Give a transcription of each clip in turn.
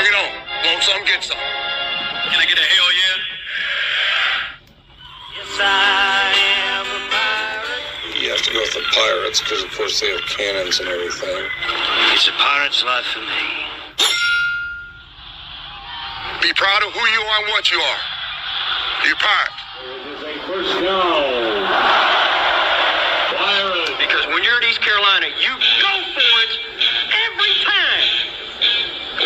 Bring it on. Want some, get some. Can I get a hell yeah? Yes, I am a pirate. You have to go with the pirates because, of course, they have cannons and everything. It's a pirate's life for me. Be proud of who you are and what you are. You're pirate. It is a first down. Pirates. Because when you're at East Carolina, you go for it every time.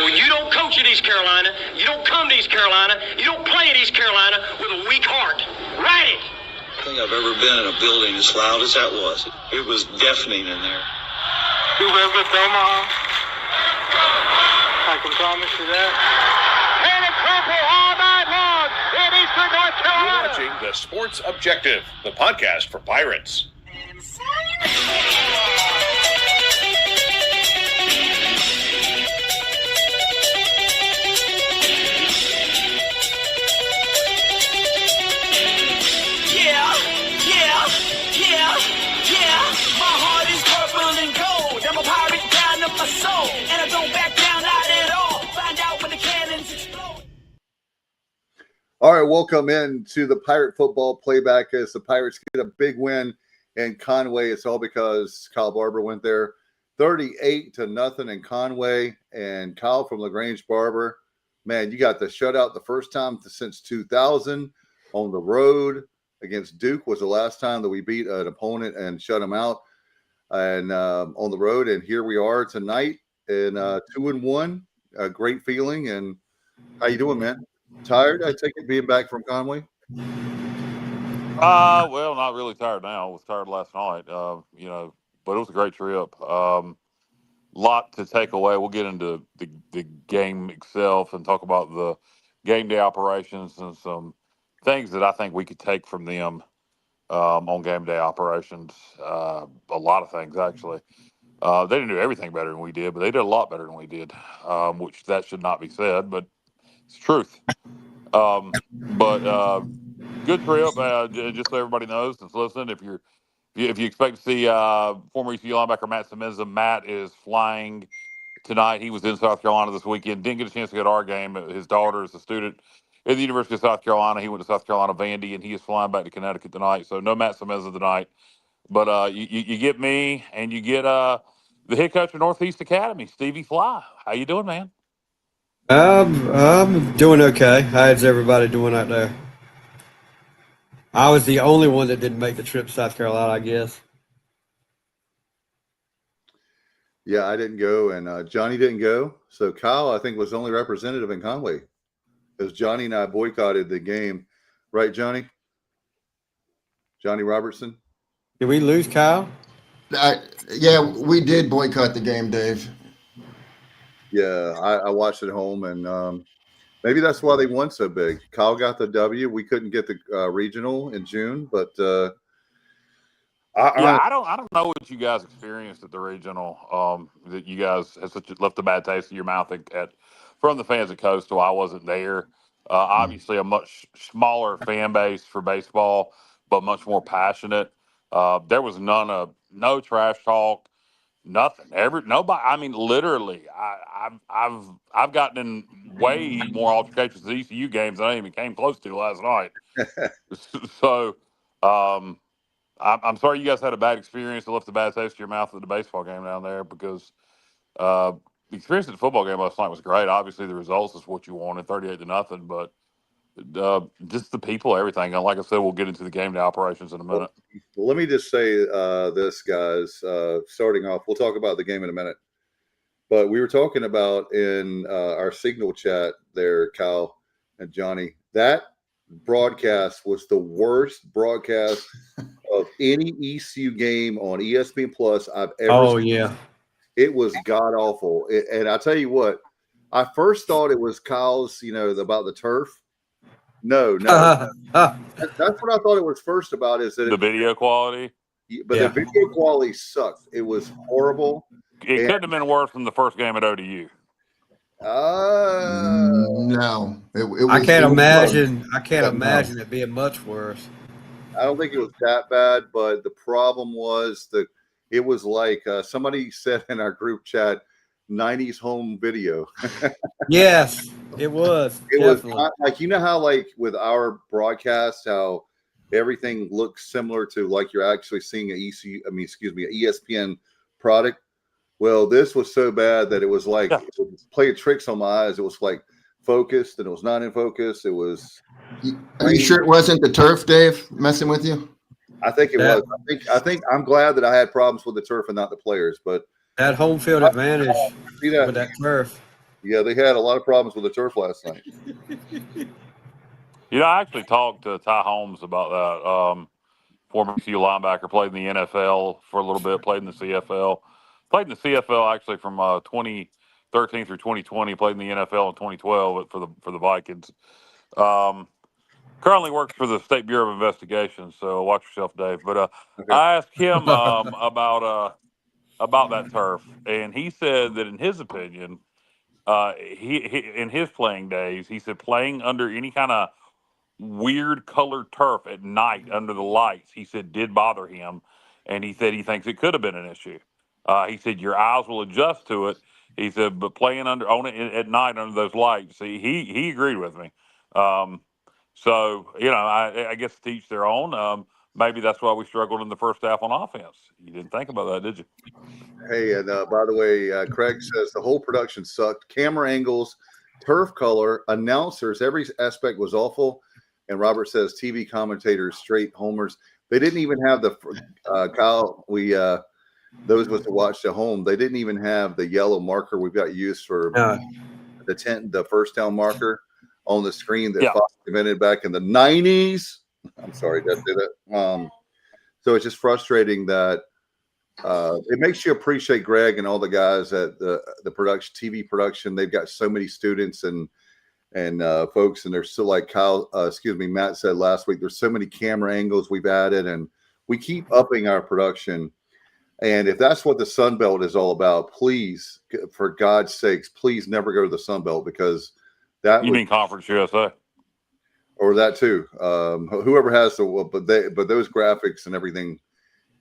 When you don't coach at East Carolina, you don't come to East Carolina, you don't play at East Carolina with a weak heart. Write it. I think I've ever been in a building as loud as that was. It was deafening in there. You live with Omaha? I can promise you that. And it's purple all night long in Eastern North Carolina. You're watching The Sports Objective, the podcast for Pirates. My heart is purple and gold. I'm a pirate down to my soul. And I don't back down, not at all. Find out when the cannons explode. All right, welcome in to the Pirate Football Playback as the Pirates get a big win in Conway. It's all because Kyle Barber went there 38-0 in Conway. And Kyle from LaGrange Barber, man, you got the shutout the first time since 2000 on the road. Against Duke was the last time that we beat an opponent and shut them out and on the road. And here we are tonight in 2-1, a great feeling. And how you doing, man? Tired? I take it being back from Conway. Well, not really tired now. I was tired last night, but it was a great trip. Lot to take away. We'll get into the game itself and talk about the game day operations and some things that I think we could take from them on game day operations. A lot of things, actually. They didn't do everything better than we did, but they did a lot better than we did, which that should not be said, but it's truth. But good trip. Just so everybody knows that's listening, if you expect to see former ECU linebacker Matt Semenza, Matt is flying tonight. He was in South Carolina this weekend. Didn't get a chance to go to our game. His daughter is a student at the University of South Carolina. He went to South Carolina Vandy, and he is flying back to Connecticut tonight. So no Matt Semenza tonight. But you get me, and you get the head coach of Northeast Academy, Stevie Fly. How you doing, man? I'm doing okay. How's everybody doing out there? I was the only one that didn't make the trip to South Carolina, I guess. Yeah, I didn't go, and Johnny didn't go. So Kyle, I think, was the only representative in Conway. Because Johnny and I boycotted the game. Right, Johnny? Johnny Robertson? Did we lose Kyle? Yeah, we did boycott the game, Dave. Yeah, I watched it at home, and maybe that's why they won so big. Kyle got the W. We couldn't get the regional in June, but I don't know what you guys experienced at the regional. That you guys have left a bad taste in your mouth from the fans of Coastal. I wasn't there. Obviously, a much smaller fan base for baseball, but much more passionate. There was no trash talk, nothing. Nobody. I mean, literally, I've gotten in way more altercations at ECU games than I even came close to last night. So, I'm sorry you guys had a bad experience that left a bad taste in your mouth at the baseball game down there because. The experience at the football game last night was great. Obviously, the results is what you wanted, 38-0. But just the people, everything. And like I said, we'll get into the game day operations in a minute. Well, let me just say this, guys. Starting off, we'll talk about the game in a minute. But we were talking about in our Signal chat there, Kyle and Johnny, that broadcast was the worst broadcast of any ECU game on ESPN Plus I've ever seen. Yeah. It was god awful. And I tell you what, I first thought it was Kyle's, about the turf. No. That's what I thought it was first about. Is that the video quality? But the video quality sucked. It was horrible. It couldn't have been worse than the first game at ODU. No, I can't imagine it being much worse. I don't think it was that bad, but the problem was it was like somebody said in our group chat, '90s home video. Yes, it was. It Definitely. was like, you know how like with our broadcast, how everything looks similar to like you're actually seeing an ESPN product. Well, this was so bad that it was like Yeah. it would play tricks on my eyes. It was like focused and it was not in focus. It was. Are you sure it wasn't the turf, Dave, messing with you? I think it was. I think I'm glad that I had problems with the turf and not the players. But that home field advantage see that? with that turf. Yeah, they had a lot of problems with the turf last night. You know, I actually talked to Ty Holmes about that. Former CU linebacker, played in the NFL for a little bit, played in the CFL. Played in the CFL actually from 2013 through 2020. Played in the NFL in 2012 for the Vikings. Currently works for the State Bureau of Investigation, so watch yourself, Dave. But Okay. I asked him about that turf, and he said that in his opinion, he in his playing days, he said playing under any kind of weird colored turf at night under the lights, he said did bother him, and he said he thinks it could have been an issue. He said your eyes will adjust to it. He said, but playing on it at night under those lights, he agreed with me. So you know, I guess to each their own. Maybe that's why we struggled in the first half on offense. You didn't think about that, did you? Hey, and by the way, Craig says the whole production sucked. Camera angles, turf color, announcers, every aspect was awful. And Robert says TV commentators, straight homers. They didn't even have the Kyle. Those of us that watched at home, they didn't even have the yellow marker we've got used for the first down marker on the screen that Fox invented back in the '90s. I'm sorry, that did it. So it's just frustrating that it makes you appreciate Greg and all the guys at the production, TV production. They've got so many students and folks, and they're still like Matt said last week. There's so many camera angles we've added, and we keep upping our production. And if that's what the Sun Belt is all about, please, for God's sakes, please never go to the Sun Belt, because that you mean Conference USA, or that too. Whoever has but those graphics and everything,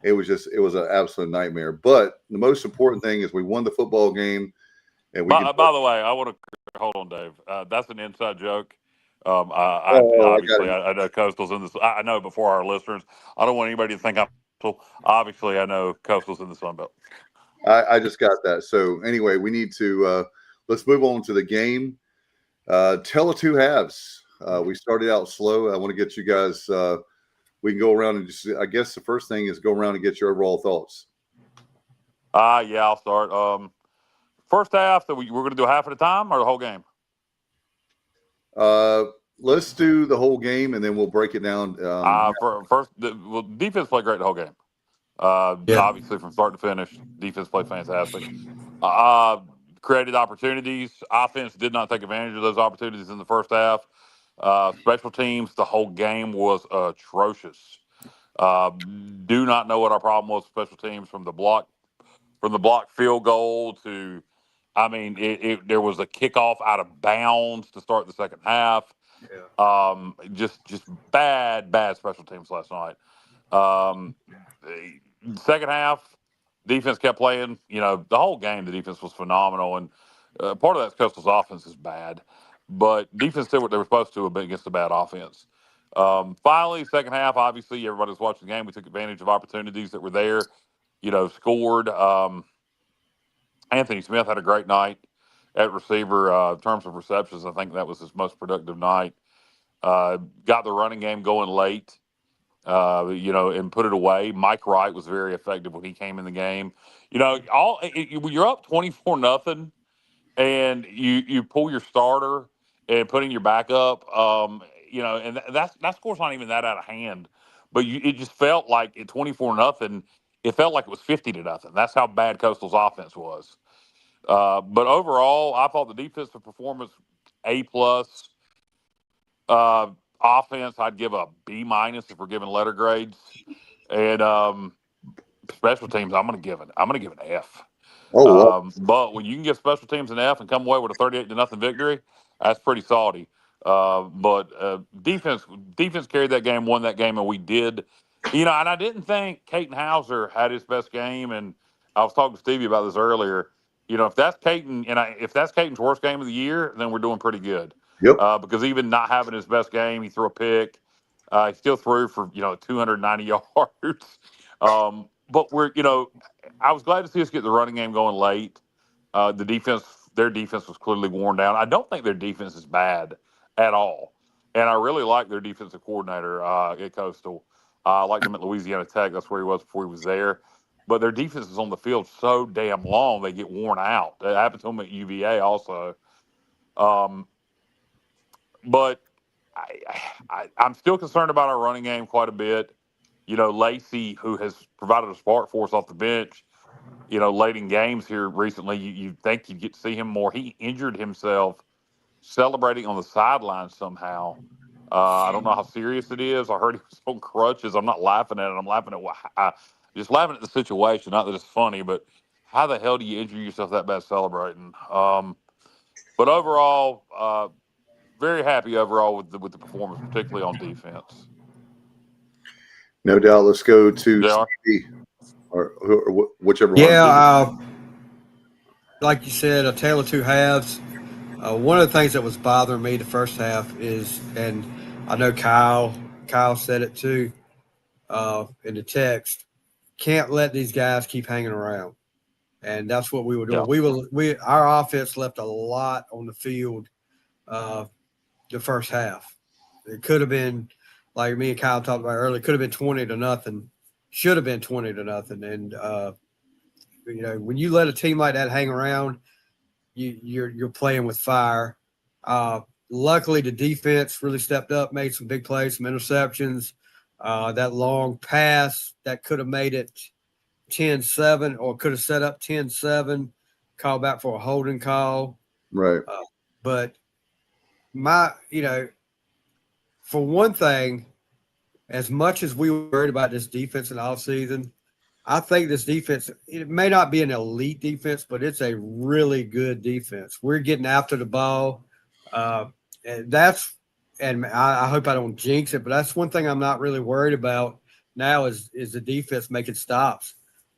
it was an absolute nightmare. But the most important thing is we won the football game. And by the way, I want to hold on, Dave. That's an inside joke. Obviously, I know Coastal's in this. I know before our listeners, I don't want anybody to think I'm. Obviously, I know Coastal's in the Sun Belt. I just got that. So anyway, we need to let's move on to the game. Tell the two halves. We started out slow. I want to get you guys. We can go around and just. I guess the first thing is go around and get your overall thoughts. Yeah, I'll start. First half, we're going to do half at a time or the whole game? Let's do the whole game, and then we'll break it down. Defense played great the whole game. Obviously, from start to finish, defense played fantastic. Created opportunities. Offense did not take advantage of those opportunities in the first half. Special teams, the whole game was atrocious. Do not know what our problem was with special teams, from the block field goal to, I mean, there was a kickoff out of bounds to start the second half. Yeah. Just bad special teams last night. Second half, defense kept playing. You know, the whole game, the defense was phenomenal, and part of that's Coastal's offense is bad, but defense did what they were supposed to against a bad offense. Finally, second half, obviously, everybody was watching the game. We took advantage of opportunities that were there. You know, scored. Anthony Smith had a great night at receiver. In terms of receptions, I think that was his most productive night. Got the running game going late, and put it away. Mike Wright was very effective when he came in the game. You know, when you're up 24-0, and you pull your starter and putting your backup, and that score's not even that out of hand. But it just felt like at 24-0, it felt like it was 50-0. That's how bad Coastal's offense was. But overall, I thought the defensive performance A+. Offense, I'd give a B- if we're giving letter grades, and special teams, I'm going to give an F. But when you can give special teams an F and come away with a 38-0 victory, that's pretty salty. But defense carried that game, won that game, and we did. And I didn't think Caden Hauser had his best game, and I was talking to Stevie about this earlier. if that's Caton if that's Caton's worst game of the year, then we're doing pretty good. Yep. Because even not having his best game, he threw a pick. He still threw for 290 yards. But I was glad to see us get the running game going late. Their defense was clearly worn down. I don't think their defense is bad at all, and I really like their defensive coordinator at Coastal. I liked him at Louisiana Tech. That's where he was before he was there. But their defense is on the field so damn long, they get worn out. That happened to them at UVA also. But I'm still concerned about our running game quite a bit. Lacey, who has provided a spark for us off the bench, late in games here recently, you think you'd get to see him more. He injured himself celebrating on the sideline somehow. I don't know how serious it is. I heard he was on crutches. I'm not laughing at it. I'm laughing at just laughing at the situation. Not that it's funny, but how the hell do you injure yourself that bad celebrating? But overall, very happy overall with the performance, particularly on defense. No doubt. Let's go to JR? Stevie or whichever one. Yeah, like you said, a tale of two halves. One of the things that was bothering me the first half is, and I know Kyle said it too in the text, can't let these guys keep hanging around. And that's what we were doing. Yeah. Our offense left a lot on the field the first half. It could have been, like me and Kyle talked about earlier, could have been 20-0. Should have been 20-0. And when you let a team like that hang around, you're playing with fire. Luckily, the defense really stepped up, made some big plays, some interceptions. That long pass that could have made it 10-7 or could have set up 10-7, call back for a holding call. Right. But for one thing, as much as we were worried about this defense in the offseason, I think this defense, it may not be an elite defense, but it's a really good defense. We're getting after the ball. And I hope I don't jinx it, but that's one thing I'm not really worried about now is the defense making stops.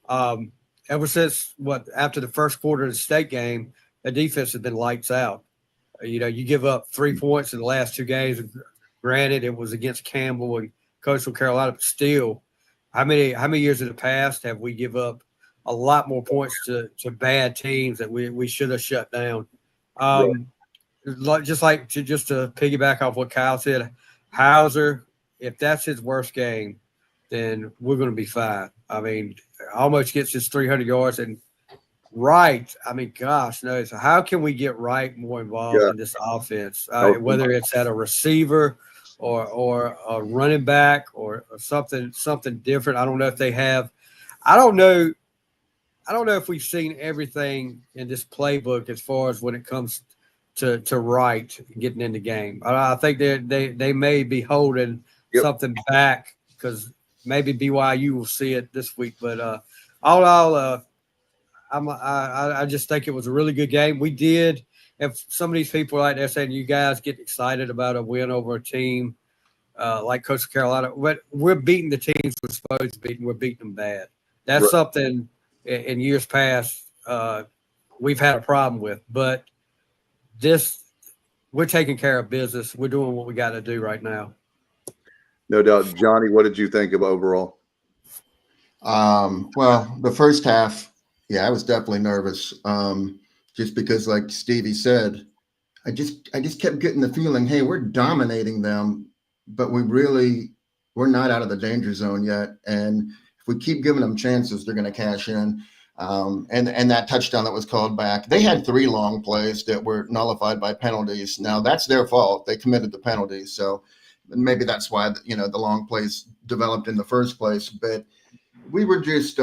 Ever since after the first quarter of the state game, the defense has been lights out. You give up 3 points in the last two games. Granted, it was against Campbell and Coastal Carolina, but still, how many years in the past have we give up a lot more points to bad teams that we should have shut down? Just to piggyback off what Kyle said, Hauser, if that's his worst game, then we're going to be fine. I mean, almost gets his 300 yards and Wright. I mean, gosh, no. So how can we get Wright more involved in this offense? Whether it's at a receiver or a running back or something different. I don't know if they have. I don't know if we've seen everything in this playbook as far as when it comes to Wright getting in the game. I think they may be holding something back because maybe BYU will see it this week. But all in all, I just think it was a really good game. We did have some of these people out there saying you guys get excited about a win over a team like Coastal Carolina. But we're beating the teams we're supposed to beat, and we're beating them bad. That's something in years past we've had a problem with. But we're taking care of business. We're doing what we got to do right now. No doubt. Johnny, what did you think of overall? Well, the first half, I was definitely nervous. Just because, like Stevie said, I just kept getting the feeling, hey, we're dominating them, but we're not out of the danger zone yet. And if we keep giving them chances, they're going to cash in. And that touchdown that was called back, they had 3 long plays that were nullified by penalties. Now that's their fault. They committed the penalties. So maybe that's why, the long plays developed in the first place, but we were just,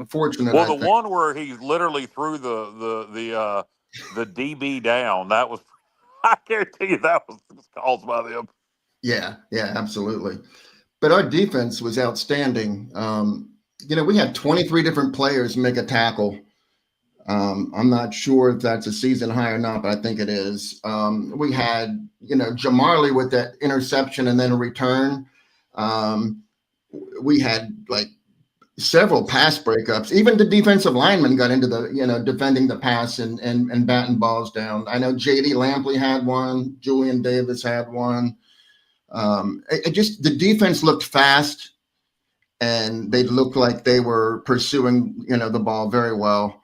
fortunate. Well, the one where he literally threw the DB down, that was, I guarantee you that was caused by them. Yeah, absolutely. But our defense was outstanding. We had 23 different players make a tackle. I'm not sure if that's a season high or not, but I think it is. We had, Jamarley with that interception and then a return. We had several pass breakups. Even the defensive lineman got into the, defending the pass and batting balls down. I know J.D. Lampley had one. Julian Davis had one. It just, the defense looked fast, and they looked like they were pursuing, the ball very well.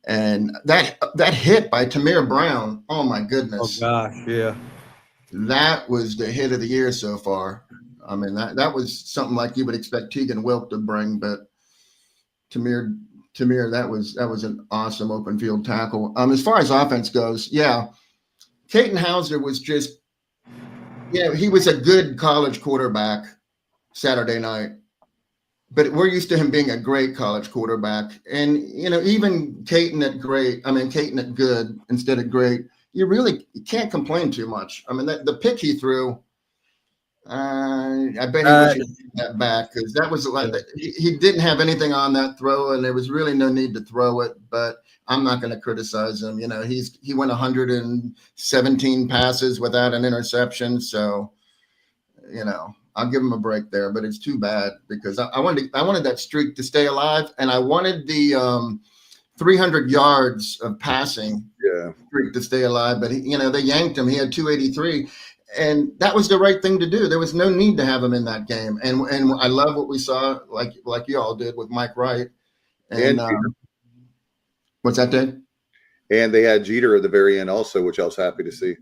And that hit by Tamir Brown, oh my goodness. Oh gosh, yeah. That was the hit of the year so far. I mean, that was something like you would expect Tegan Wilk to bring, but Tamir, that was an awesome open field tackle. As far as offense goes, yeah, Caden Hauser was just, he was a good college quarterback Saturday night, but we're used to him being a great college quarterback. And, even Caden at good instead of great, you can't complain too much. I mean, the pick he threw, I bet he wishes he got that back, because that was like he didn't have anything on that throw, and there was really no need to throw it. But I'm not going to criticize him. He went 117 passes without an interception, so I'll give him a break there. But it's too bad, because I wanted that streak to stay alive, and I wanted the 300 yards of passing streak to stay alive. But they yanked him. He had 283. And that was the right thing to do. There was no need to have him in that game. And I love what we saw, like you all did with Mike Wright. And what's that, Dave? And they had Jeter at the very end also, which I was happy to see.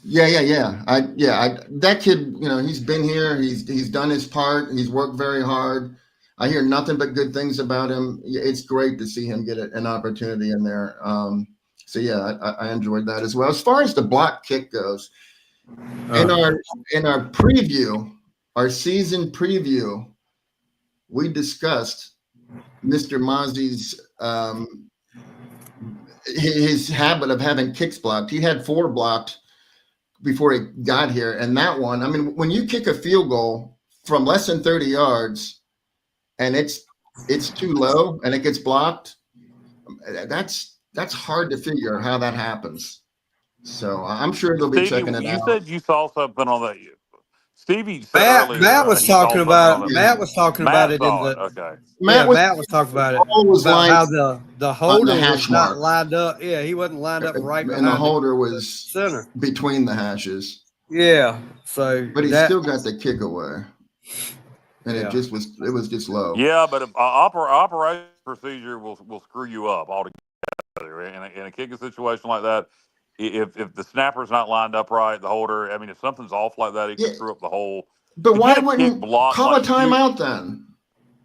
Yeah. That kid, he's been here. He's done his part. He's worked very hard. I hear nothing but good things about him. It's great to see him get an opportunity in there. So yeah, I enjoyed that as well. As far as the block kick goes, in our preview, our season preview, we discussed Mr. Mozzie's his habit of having kicks blocked. He had 4 blocked before he got here, and that one, I mean, when you kick a field goal from less than 30 yards and it's too low and it gets blocked, that's hard to figure how that happens. So I'm sure they'll be checking it out. You said you saw something on that. Stevie said Matt, earlier. Matt was talking about it. Matt was talking about it in saw the. Okay. Matt was talking about it. About how the holder was not lined up. Yeah, he wasn't lined up right behind. And the holder was center between the hashes. Yeah. So, but he still got the kick away, and it was just low. Yeah, but operation procedure will screw you up altogether in a kicking situation like that. If the snapper's not lined up right, the holder, I mean, if something's off like that, it can screw up the whole. But why wouldn't call a timeout then?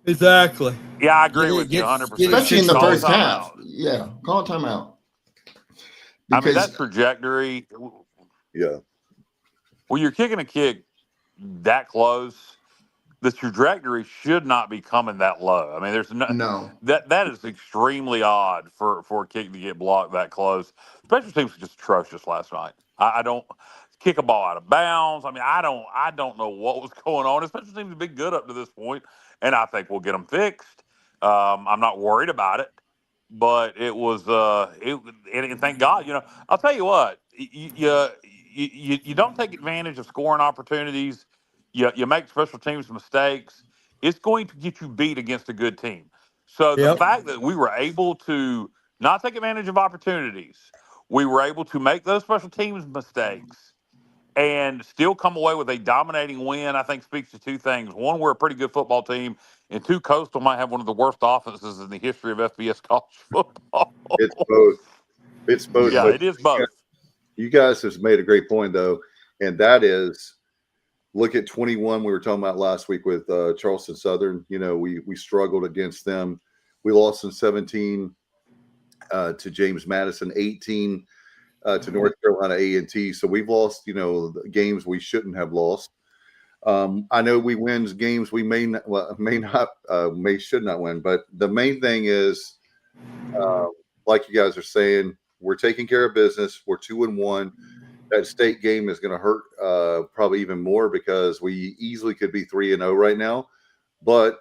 Exactly. Yeah, I agree with you 100%. Especially in the first half. Yeah, call a timeout. I mean, that trajectory. Yeah. When you're kicking a kick that close, the trajectory should not be coming that low. I mean, there's no. That is extremely odd for a kick to get blocked that close. Special teams was just atrocious last night. I don't kick a ball out of bounds. I mean, I don't know what was going on. Special teams have been good up to this point, and I think we'll get them fixed. I'm not worried about it, but it was and thank God. I'll tell you what, you don't take advantage of scoring opportunities. You make special teams mistakes, it's going to get you beat against a good team. So the fact that we were able to not take advantage of opportunities, we were able to make those special teams mistakes and still come away with a dominating win, I think speaks to 2 things. One, we're a pretty good football team, and 2, Coastal might have one of the worst offenses in the history of FBS college football. It's both. Yeah, it is both. You guys have made a great point, though, and that is, look at 21 we were talking about last week with Charleston Southern. We struggled against them. We lost in 17 to James Madison, 18 to North Carolina A&T. So we've lost, games we shouldn't have lost. I know we win games we should not win. But the main thing is, like you guys are saying, we're taking care of business. We're 2-1. That state game is going to hurt probably even more, because we easily could be 3-0 right now. But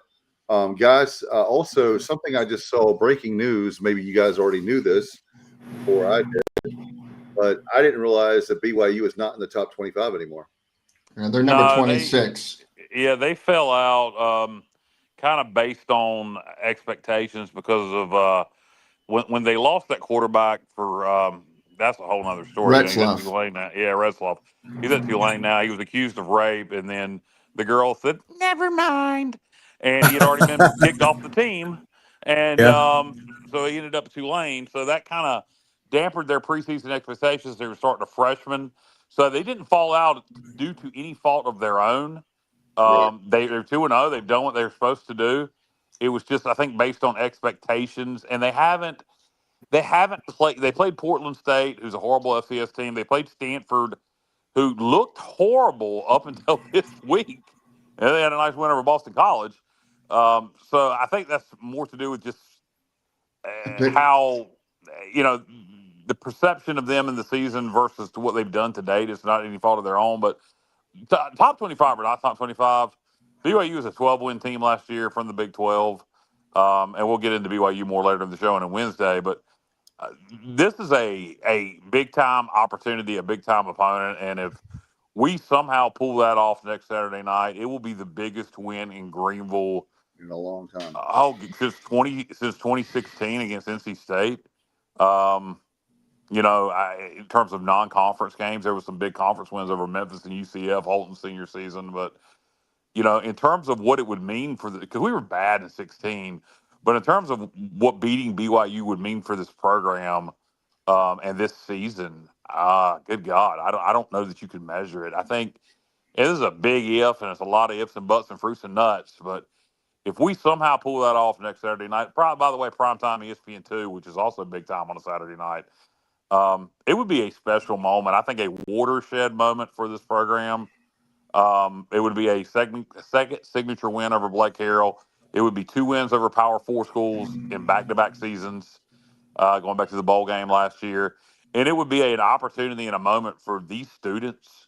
guys, also something I just saw, breaking news. Maybe you guys already knew this before I did, but I didn't realize that BYU is not in the top 25 anymore. They're number 26. They fell out. kind of based on expectations because of when they lost that quarterback for that's a whole other story. He's at Retzloff. Tulane now. Yeah, Retzloff. He's at Tulane now. He was accused of rape, and then the girl said, "Never mind," and he had already been kicked off the team, and Yeah. so he ended up at Tulane. So that kind of dampened their preseason expectations. They were starting a freshman, so they didn't fall out due to any fault of their own. They're 2-0. They've done what they're supposed to do. It was just, I think, based on expectations, and they haven't played. They played Portland State, who's a horrible FCS team. They played Stanford, who looked horrible up until this week, and they had a nice win over Boston College. So I think that's more to do with just how the perception of them in the season versus to what they've done to date. It's not any fault of their own, but top 25 or not top 25. BYU was a 12-win team last year from the Big 12, and we'll get into BYU more later in the show and on Wednesday. But this is a big-time opportunity, a big-time opponent, and if we somehow pull that off next Saturday night, it will be the biggest win in Greenville in a long time. Since 2016 against NC State. In terms of non-conference games, there was some big conference wins over Memphis and UCF, Holton senior season. But, in terms of what it would mean because we were bad in 16, but in terms of what beating BYU would mean for this program and this season, good God, I don't know that you can measure it. I think this is a big if, and it's a lot of ifs and buts and fruits and nuts. But if we somehow pull that off next Saturday night, by the way, primetime ESPN2, which is also big time on a Saturday night, it would be a special moment. I think a watershed moment for this program. It would be a second signature win over Blake Carroll. It would be 2 wins over Power 4 schools in back-to-back seasons, going back to the bowl game last year. And it would be an opportunity and a moment for these students.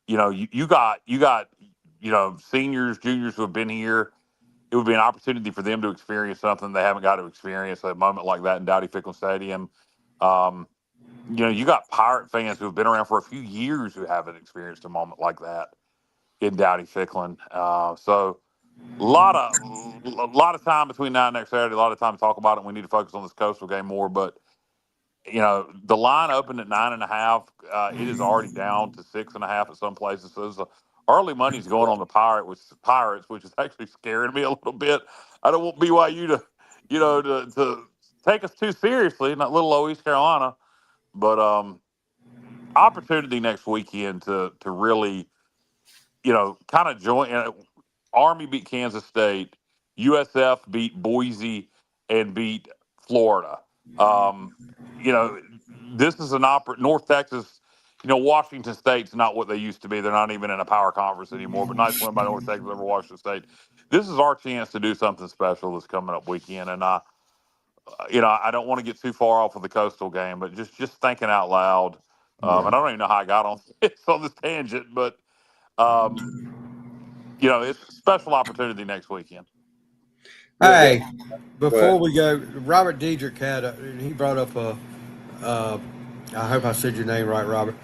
You got seniors, juniors who have been here. It would be an opportunity for them to experience something they haven't got to experience, a moment like that in Dowdy-Ficklen Stadium. You got Pirate fans who have been around for a few years who haven't experienced a moment like that in Dowdy-Ficklen. So a lot of time between now and next Saturday, a lot of time to talk about it. We need to focus on this Coastal game more, but the line opened at 9.5. It is already down to 6.5 at some places. So there's early money's going on the Pirates, which is actually scaring me a little bit. I don't want BYU to take us too seriously, not little old East Carolina, but opportunity next weekend to really, kind of join. Army beat Kansas State, USF beat Boise, and beat Florida. This is an North Texas. Washington State's not what they used to be. They're not even in a power conference anymore. But nice win by North Texas over Washington State. This is our chance to do something special this coming up weekend. And I don't want to get too far off of the Coastal game, but just thinking out loud. And I don't even know how I got on this tangent, but it's a special opportunity next weekend. Hey, before we go, Robert Diedrich he brought up I hope I said your name right, Robert.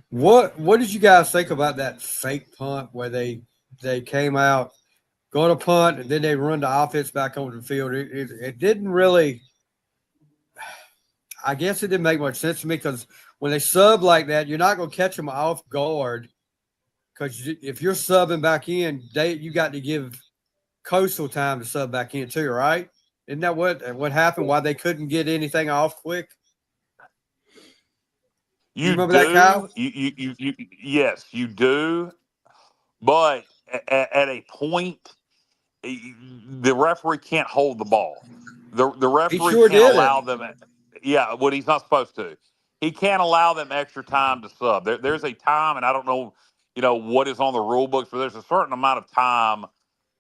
What did you guys think about that fake punt where they came out, going to punt, and then they run the offense back onto the field? It didn't really, I guess it didn't make much sense to me, because when they sub like that, you're not going to catch them off guard, because if you're subbing back in, you got to give Coastal time to sub back in too, right? Isn't that what happened? Why they couldn't get anything off quick? You remember that, Kyle? Yes, you do. But at a point, the referee can't hold the ball. The referee can't allow them. Yeah, what he's not supposed to. He can't allow them extra time to sub. There's a time, and I don't know, what is on the rule books, but there's a certain amount of time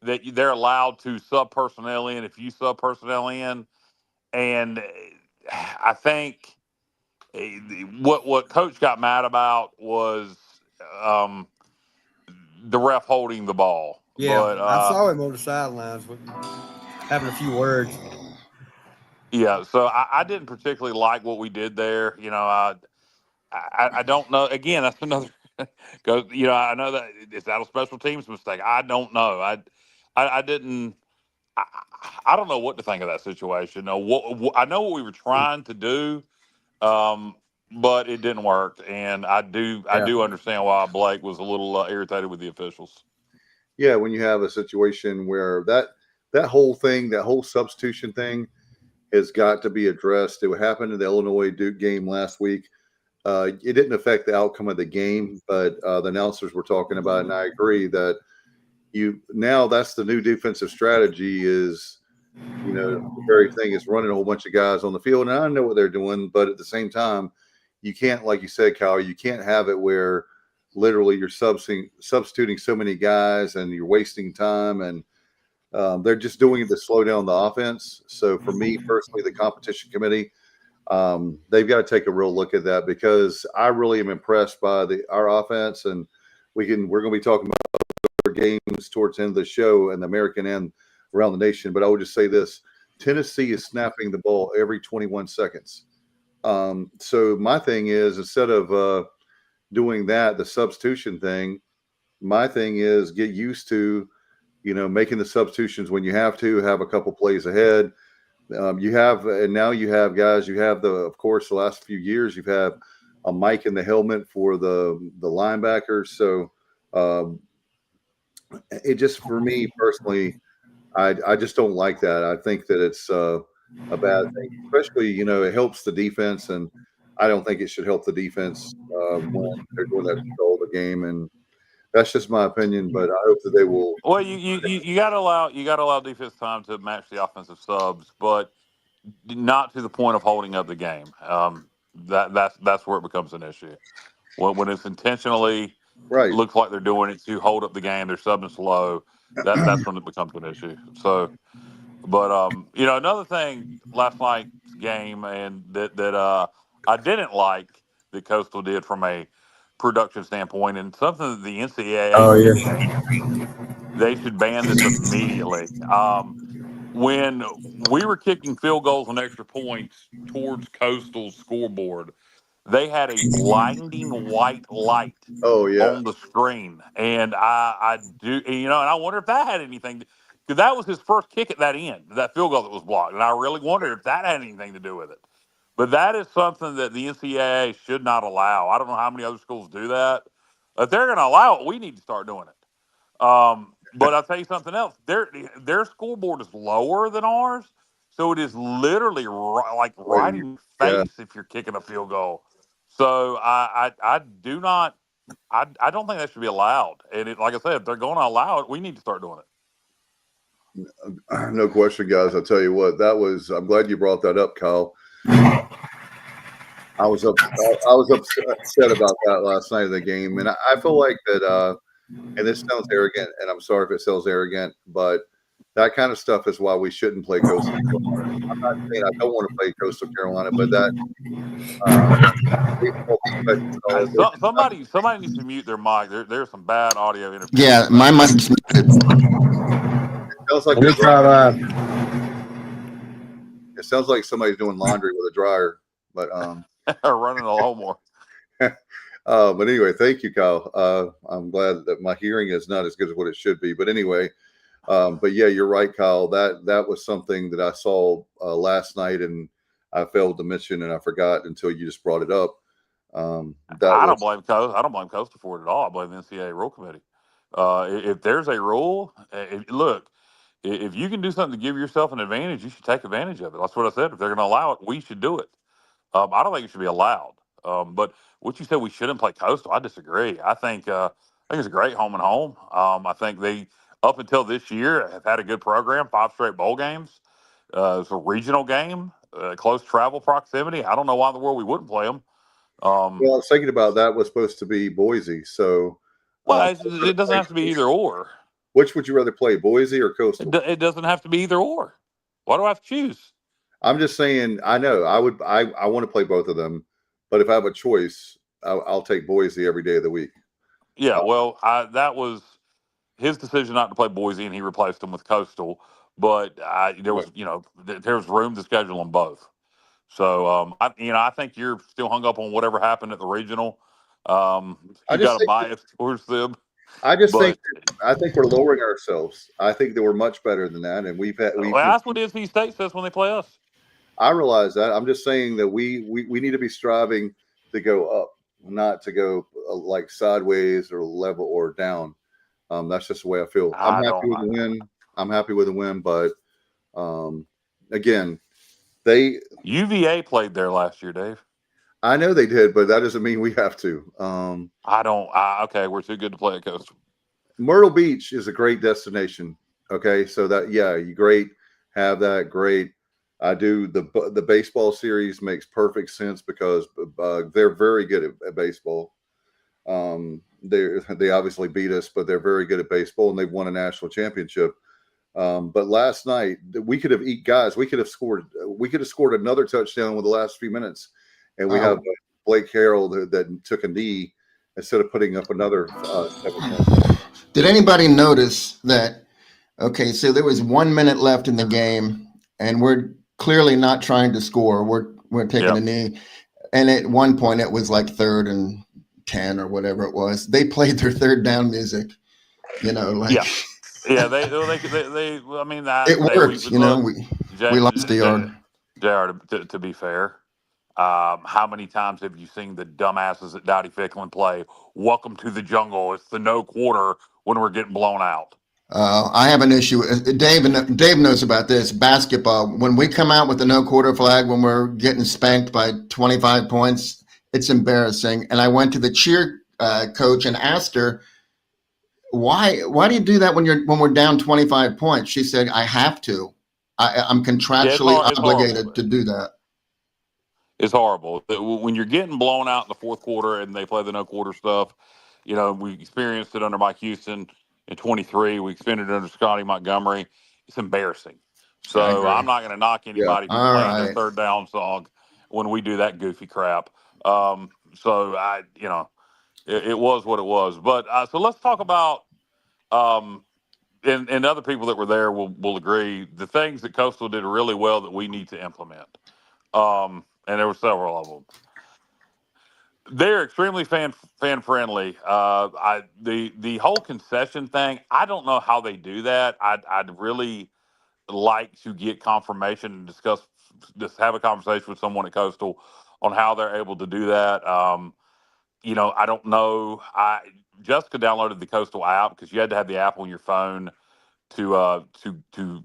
that they're allowed to sub personnel in if you sub personnel in. And I think what Coach got mad about was the ref holding the ball. Yeah, but, I saw him on the sidelines having a few words. Yeah, so I didn't particularly like what we did there. I don't know. Again, that's another because I know that it's out of special teams mistake. I don't know. I didn't I don't know what to think of that situation. I know what we were trying to do, but it didn't work, and I do understand why Blake was a little irritated with the officials. Yeah, when you have a situation where that whole thing, that whole substitution thing, has got to be addressed. It happened in the Illinois Duke game last week. It didn't affect the outcome of the game, but the announcers were talking about it, and I agree that that's the new defensive strategy is, the very thing is running a whole bunch of guys on the field. And I know what they're doing, but at the same time, you can't, like you said, Kyle, you can't have it where literally you're substituting so many guys and you're wasting time. And they're just doing it to slow down the offense. So for me personally, the competition committee, they've got to take a real look at that, because I really am impressed by our offense, and we're going to be talking about other games towards the end of the show and the American and around the nation. But I would just say this: Tennessee is snapping the ball every 21 seconds. So my thing is, instead of doing the substitution thing, my thing is get used to, making the substitutions when you have a couple plays ahead. Now you have guys. You have of course, the last few years you've had a mic in the helmet for the linebackers. So it just, for me personally, I just don't like that. I think that it's a bad thing, especially it helps the defense, and I don't think it should help the defense when they're doing that to control the game. And that's just my opinion, but I hope that they will. Well, you got to allow defense time to match the offensive subs, but not to the point of holding up the game. That's where it becomes an issue. When it's intentionally Right. looks like they're doing it to hold up the game, they're subbing slow. That's when it becomes an issue. So, but another thing last night's game, and that I didn't like that Coastal did from a production standpoint, and something that the NCAA should ban. They should ban this immediately. When we were kicking field goals and extra points towards Coastal's scoreboard, they had a blinding white light Oh yeah. on the screen, and I do, and I wonder if that had anything, because that was his first kick at that end, that field goal that was blocked, and I really wondered if that had anything to do with it. But that is something that the NCAA should not allow. I don't know how many other schools do that. If they're going to allow it, we need to start doing it. But I'll tell you something else. Their scoreboard is lower than ours, so it is literally right in your face if you're kicking a field goal. So I don't think that should be allowed. And like I said, if they're going to allow it, we need to start doing it. No question, guys. I'll tell you what, I'm glad you brought that up, Kyle. I was upset about that last night of the game, and I feel like that. And this sounds arrogant, and I'm sorry if it sounds arrogant, but that kind of stuff is why we shouldn't play Coastal Carolina. I'm not saying I don't want to play Coastal Carolina, but that somebody needs to mute their mic. There's some bad audio interference. Yeah, my mic's muted. It sounds like somebody's doing laundry with a dryer, but running a lawnmower. But anyway, thank you, Kyle. I'm glad that my hearing is not as good as what it should be. But anyway, but yeah, you're right, Kyle. That was something that I saw last night, and I failed to mention, and I forgot until you just brought it up. I don't blame Coastal for it at all. I blame the NCAA rule committee. If there's a rule, look, if you can do something to give yourself an advantage, you should take advantage of it. That's what I said. If they're going to allow it, we should do it. I don't think it should be allowed. But what you said, we shouldn't play Coastal, I disagree. I think it's a great home and home. I think they, up until this year, have had a good program, 5 straight bowl games. It's a regional game, close travel proximity. I don't know why in the world we wouldn't play them. Well, I was thinking about that was supposed to be Boise. So, it doesn't have to be either or. Which would you rather play, Boise or Coastal? It doesn't have to be either or. Why do I have to choose? I'm just saying, I know I want to play both of them, but if I have a choice, I'll take Boise every day of the week. Yeah, well, that was his decision not to play Boise, and he replaced them with Coastal. But there was room to schedule them both. So I think you're still hung up on whatever happened at the regional. You got a bias towards them. I just think But we're lowering ourselves. I think that we're much better than that, and we've well, that's what NC State says when they play us. I realize that. I'm just saying that we need to be striving to go up, not to go like sideways or level or down. That's just the way I feel. I'm happy with the win. I'm happy with the win, but again, they UVA played there last year, Dave. I know they did, but that doesn't mean we have to. Okay, we're too good to play at Coastal. Myrtle Beach is a great destination. Okay, so that you great have that great. I do the baseball series makes perfect sense because they're very good at baseball. They obviously beat us, but they're very good at baseball and they've won a national championship. But last night we could have guys. We could have scored. We could have scored another touchdown with the last few minutes, and we have Blake Harrell that took a knee instead of putting up another 7 points. Did anybody notice that? Okay, so there was 1 minute left in the game, and we're clearly not trying to score. We're taking a knee, and at one point it was like 3rd and 10 or whatever it was. They played their third down music. They. I mean, it worked. We lost the yard. JR, to be fair, how many times have you seen the dumbasses at Dowdy Ficklin play "Welcome to the Jungle"? It's the no quarter when we're getting blown out. I have an issue. Dave knows about this. Basketball, when we come out with the no quarter flag, when we're getting spanked by 25 points, it's embarrassing. And I went to the cheer coach and asked her, why do you do that when we're down 25 points? She said, I have to. I'm contractually obligated to do that. It's horrible. When you're getting blown out in the fourth quarter and they play the no quarter stuff, we experienced it under Mike Houston in 23. We experienced it under Scotty Montgomery. It's embarrassing. So I'm not going to knock anybody for playing their third down song when we do that goofy crap. It was what it was. But so let's talk about, and other people that were there will agree, the things that Coastal did really well that we need to implement. And there were several of them. They're extremely fan friendly. The whole concession thing, I don't know how they do that. I'd really like to get confirmation and just have a conversation with someone at Coastal on how they're able to do that. I don't know. Jessica downloaded the Coastal app because you had to have the app on your phone to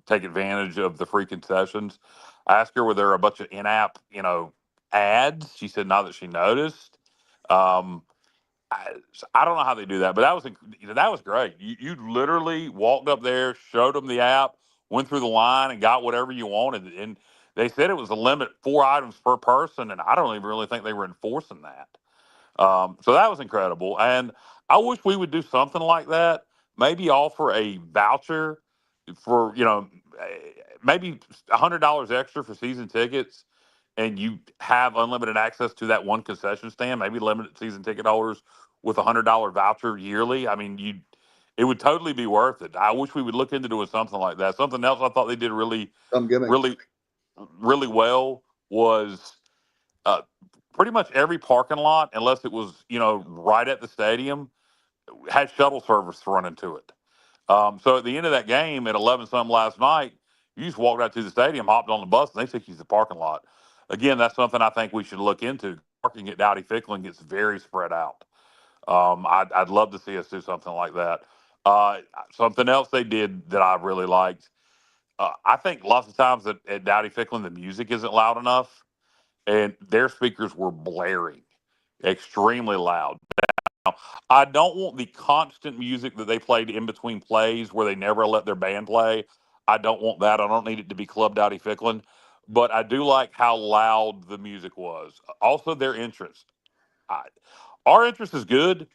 take advantage of the free concessions. I asked her, were there a bunch of in-app, ads? She said not that she noticed. I don't know how they do that, but that was great. You literally walked up there, showed them the app, went through the line, and got whatever you wanted. And they said it was a limit 4 items per person, and I don't even really think they were enforcing that. So that was incredible. And I wish we would do something like that. Maybe offer a voucher for, maybe $100 extra for season tickets, and you have unlimited access to that one concession stand. Maybe limited season ticket holders with $100 voucher yearly. I mean, it would totally be worth it. I wish we would look into doing something like that. Something else I thought they did really well was pretty much every parking lot, unless it was right at the stadium, had shuttle service running to it. So at the end of that game at 11 something last night, you just walked out to the stadium, hopped on the bus, and they took you to the parking lot. Again, that's something I think we should look into. Parking at Dowdy Ficklin gets very spread out. I'd love to see us do something like that. Something else they did that I really liked. I think lots of times at Dowdy Ficklin, the music isn't loud enough, and their speakers were blaring, extremely loud. I don't want the constant music that they played in between plays where they never let their band play. I don't want that. I don't need it to be Club Dowdy Ficklin. But I do like how loud the music was. Also, their entrance. Our entrance is good.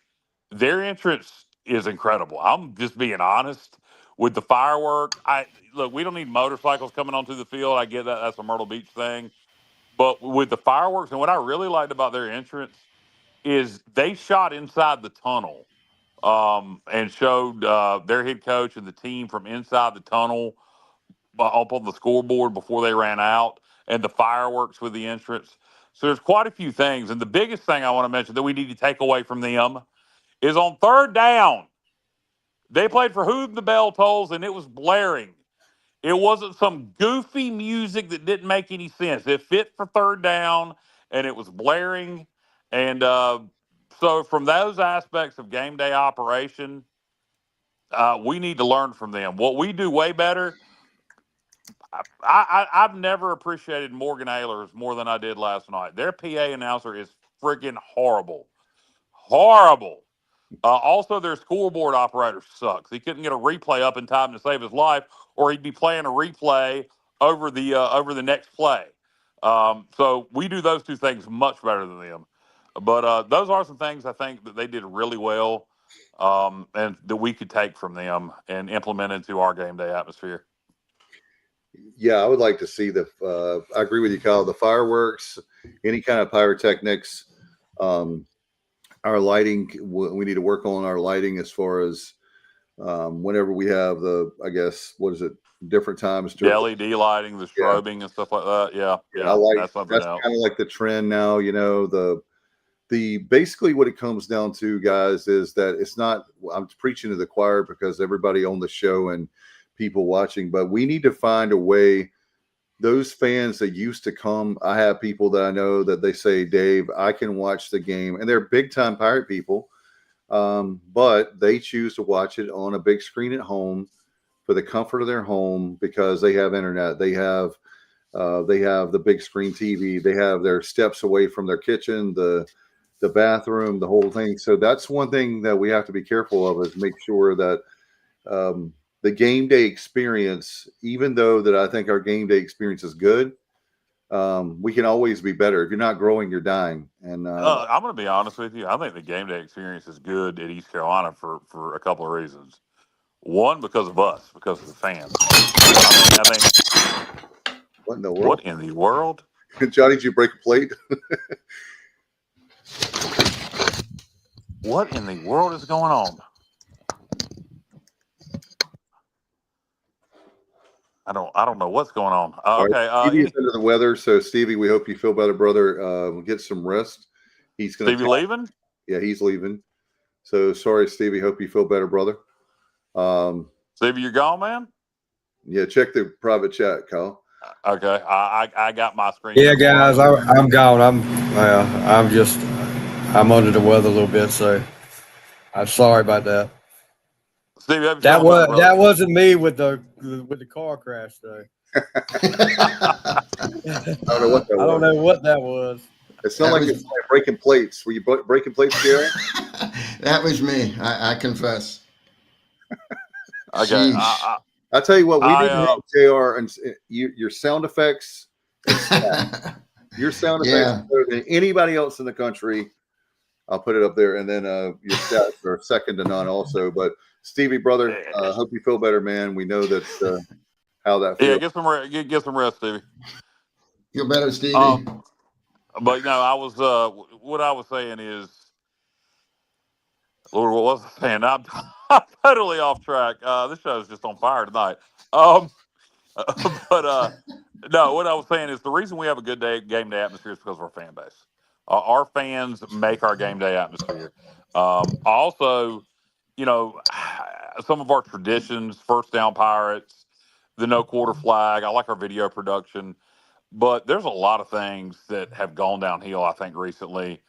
Their entrance is incredible. I'm just being honest with the fireworks. Look, we don't need motorcycles coming onto the field. I get that. That's a Myrtle Beach thing. But with the fireworks, and what I really liked about their entrance is they shot inside the tunnel and showed their head coach and the team from inside the tunnel up on the scoreboard before they ran out, and the fireworks with the entrance. So there's quite a few things. And the biggest thing I want to mention that we need to take away from them is on third down, They played For Whom the Bell Tolls, and it was blaring. It wasn't some goofy music that didn't make any sense. It fit for third down, and it was blaring. And so, from those aspects of game day operation, we need to learn from them. What we do way better. I've never appreciated Morgan Ayler's more than I did last night. Their PA announcer is freaking horrible. Horrible. Also, their scoreboard operator sucks. He couldn't get a replay up in time to save his life, or he'd be playing a replay over the next play. So we do those two things much better than them. But those are some things I think that they did really well, and that we could take from them and implement into our game day atmosphere. Yeah, I would like to see I agree with you, Kyle. The fireworks, any kind of pyrotechnics, our lighting. We need to work on our lighting as far as whenever we have different times. The LED lighting, the strobing, and stuff like that. Yeah, that's kind of like the trend now. The basically what it comes down to, guys, is that it's not. I'm preaching to the choir because everybody on the show and people watching, but we need to find a way. Those fans that used to come, I have people that I know that they say, Dave, I can watch the game, and they're big time Pirate people, but they choose to watch it on a big screen at home for the comfort of their home because they have internet, they have the big screen TV, they have their steps away from their kitchen, the bathroom, the whole thing. So that's one thing that we have to be careful of, is make sure that the game day experience, even though that I think our game day experience is good, we can always be better. If you're not growing, you're dying. And I'm going to be honest with you. I think the game day experience is good at East Carolina for a couple of reasons. One, because of us, because of the fans. I think. What in the world? What in the world? Johnny, did you break a plate? What in the world is going on? I don't know what's going on. Okay. Stevie's under the weather, so Stevie, we hope you feel better, brother. Get some rest. He's going to Stevie leaving? Yeah, he's leaving. So sorry, Stevie. Hope you feel better, brother. Stevie, you're gone, man? Yeah, check the private chat, Kyle. Okay. I got my screen. Yeah, guys, I'm gone. I'm under the weather a little bit, so I'm sorry about that. Stevie, that wasn't me with the car crash though. I don't know what that was. I don't know what that was. It sounded like it's like breaking plates. Were you breaking plates, Gary? That was me. I confess. Okay. I tell you what, we didn't have JR and your sound effects. Your sound effects are better than anybody else in the country. I'll put it up there, and then your stats are second to none, also. But Stevie, brother, hope you feel better, man. We know that how that feels. Yeah, get some rest, Stevie. Feel better, Stevie. But no, what I was saying is, Lord, what was I saying? I'm totally off track. This show is just on fire tonight. But no, what I was saying is the reason we have a good game day atmosphere is because of our fan base. Our fans make our game day atmosphere. Also, some of our traditions, first down Pirates, the no quarter flag. I like our video production, but there's a lot of things that have gone downhill, I think, recently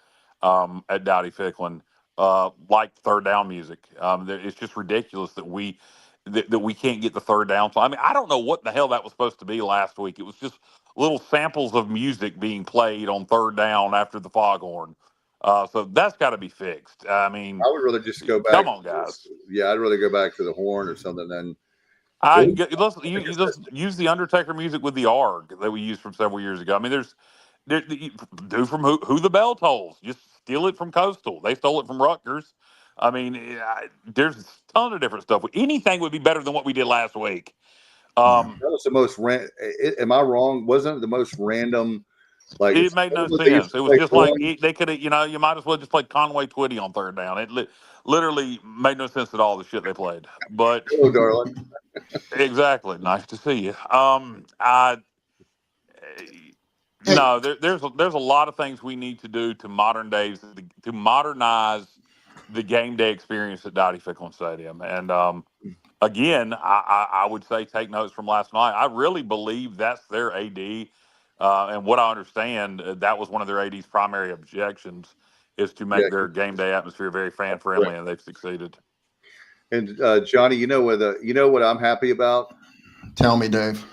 at Dowdy Ficklin, like third down music. It's just ridiculous that we can't get the third down. I mean, I don't know what the hell that was supposed to be last week. It was just little samples of music being played on third down after the foghorn. So that's got to be fixed. I mean, I would rather just go back. Come on, guys. I'd rather go back to the horn or something than. Let's use the Undertaker music with the ARG that we used from several years ago. I mean, do from who the bell tolls. Just steal it from Coastal. They stole it from Rutgers. I mean, there's a ton of different stuff. Anything would be better than what we did last week. That was the most. Am I wrong? Wasn't it the most random? Like it made no sense. It was just like they could have. You might as well just play Conway Twitty on third down. It literally made no sense at all. The shit they played. But hello, darling. Exactly. Nice to see you. There's a lot of things we need to do to modernize the game day experience at Dottie Ficklin Stadium. And again, I would say take notes from last night. I really believe that's their AD. And what I understand, that was one of their AD's primary objections, is to make their game day atmosphere very fan friendly, and they've succeeded. And Johnny, you know what I'm happy about? Tell me, Dave.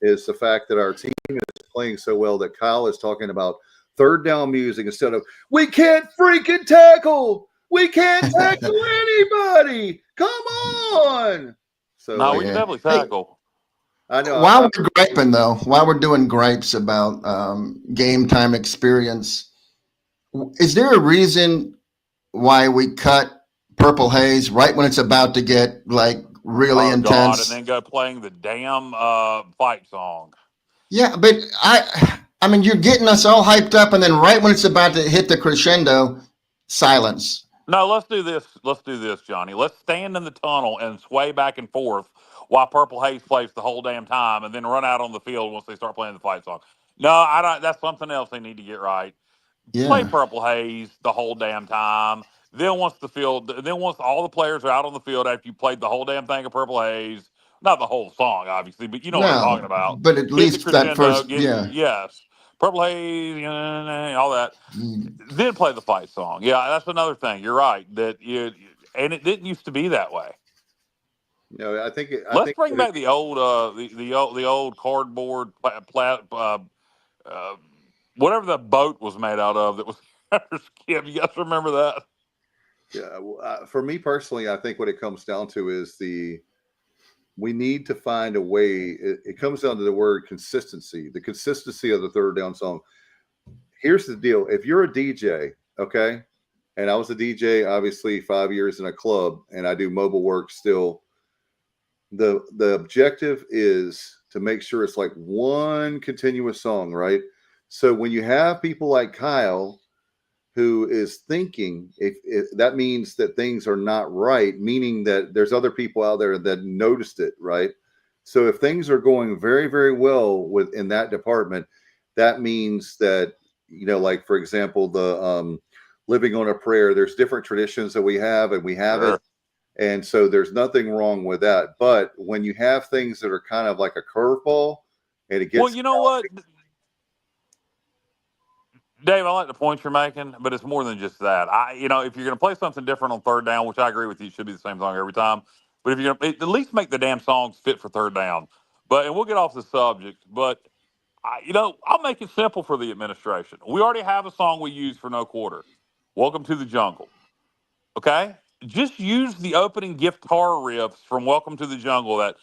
Is the fact that our team is playing so well that Kyle is talking about third down music instead of "we can't freaking tackle, we can't tackle anybody, come on." So no, we can definitely tackle. I know. While we're griping, though, while we're doing gripes about game time experience, is there a reason why we cut Purple Haze right when it's about to get like really intense? God, and then go playing the damn fight song. Yeah, but I mean, you're getting us all hyped up, and then right when it's about to hit the crescendo, silence. No, let's do this. Let's do this, Johnny. Let's stand in the tunnel and sway back and forth while Purple Haze plays the whole damn time, and then run out on the field once they start playing the fight song. No, I don't. That's something else they need to get right. Yeah. Play Purple Haze the whole damn time. Then once all the players are out on the field after you played the whole damn thing of Purple Haze, not the whole song, obviously, but you know what I'm talking about. But at least that first, yes, Purple Haze, all that. Then play the fight song. Yeah, that's another thing. You're right and it didn't used to be that way. No, I think. Let's bring back the old the old cardboard whatever the boat was made out of that was skip. You guys remember that? Yeah. For me personally, I think what it comes down to is we need to find a way. It comes down to the word consistency, the consistency of the third down song. Here's the deal. If you're a DJ, okay, and I was a DJ, obviously 5 years in a club, and I do mobile work still, the objective is to make sure it's like one continuous song, right? So when you have people like Kyle who is thinking, if that means that things are not right, meaning that there's other people out there that noticed it, right? So if things are going very, very well within that department, that means that, like, for example, the living on a prayer, there's different traditions that we have, and we have it. And so there's nothing wrong with that. But when you have things that are kind of like a curveball and it gets... Well, you know what, Dave, I like the point you're making, but it's more than just that. If you're going to play something different on third down, which I agree with you, it should be the same song every time. But if you're going to at least make the damn songs fit for third down. And we'll get off the subject, but I'll make it simple for the administration. We already have a song we use for no quarter. Welcome to the Jungle. Okay? Just use the opening guitar riffs from Welcome to the Jungle. That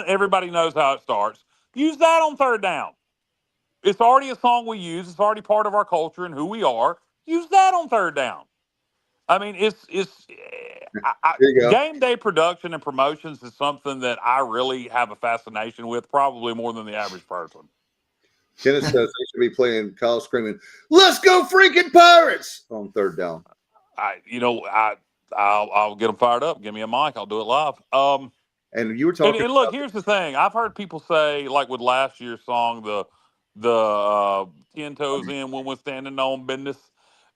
everybody knows how it starts. Use that on third down. It's already a song we use. It's already part of our culture and who we are. Use that on third down. I mean, game day production and promotions is something that I really have a fascination with, probably more than the average person. Kenneth says they should be playing Kyle screaming, "Let's go freaking Pirates!" on third down. I'll get them fired up. Give me a mic. I'll do it live. And you were talking. And look, here's the thing. I've heard people say, like with last year's song, the 10 toes in when we're standing on business,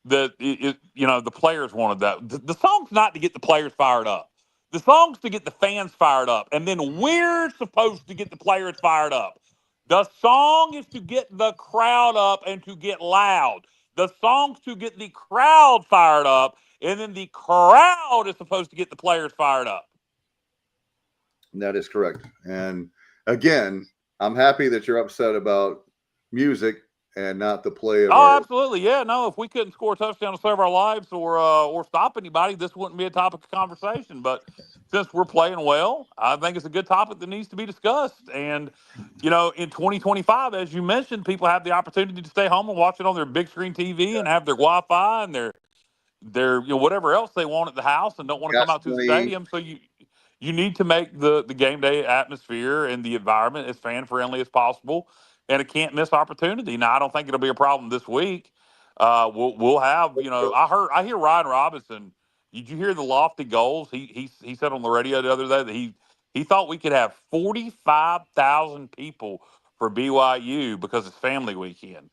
that the players wanted that. The song's not to get the players fired up. The song's to get the fans fired up, and then we're supposed to get the players fired up. The song is to get the crowd up and to get loud. The song's to get the crowd fired up, and then the crowd is supposed to get the players fired up. That is correct. And again, I'm happy that you're upset about music and not the play of absolutely. Yeah, no, if we couldn't score a touchdown to save our lives or stop anybody, this wouldn't be a topic of conversation. But since we're playing well, I think it's a good topic that needs to be discussed. And, in 2025, as you mentioned, people have the opportunity to stay home and watch it on their big screen TV and have their Wi-Fi and their whatever else they want at the house and don't want to come out to the stadium. So you need to make the game day atmosphere and the environment as fan-friendly as possible. And a can't miss opportunity. Now, I don't think it'll be a problem this week. We'll have, I hear Ryan Robinson. Did you hear the lofty goals? He said on the radio the other day that he thought we could have 45,000 people for BYU because it's family weekend.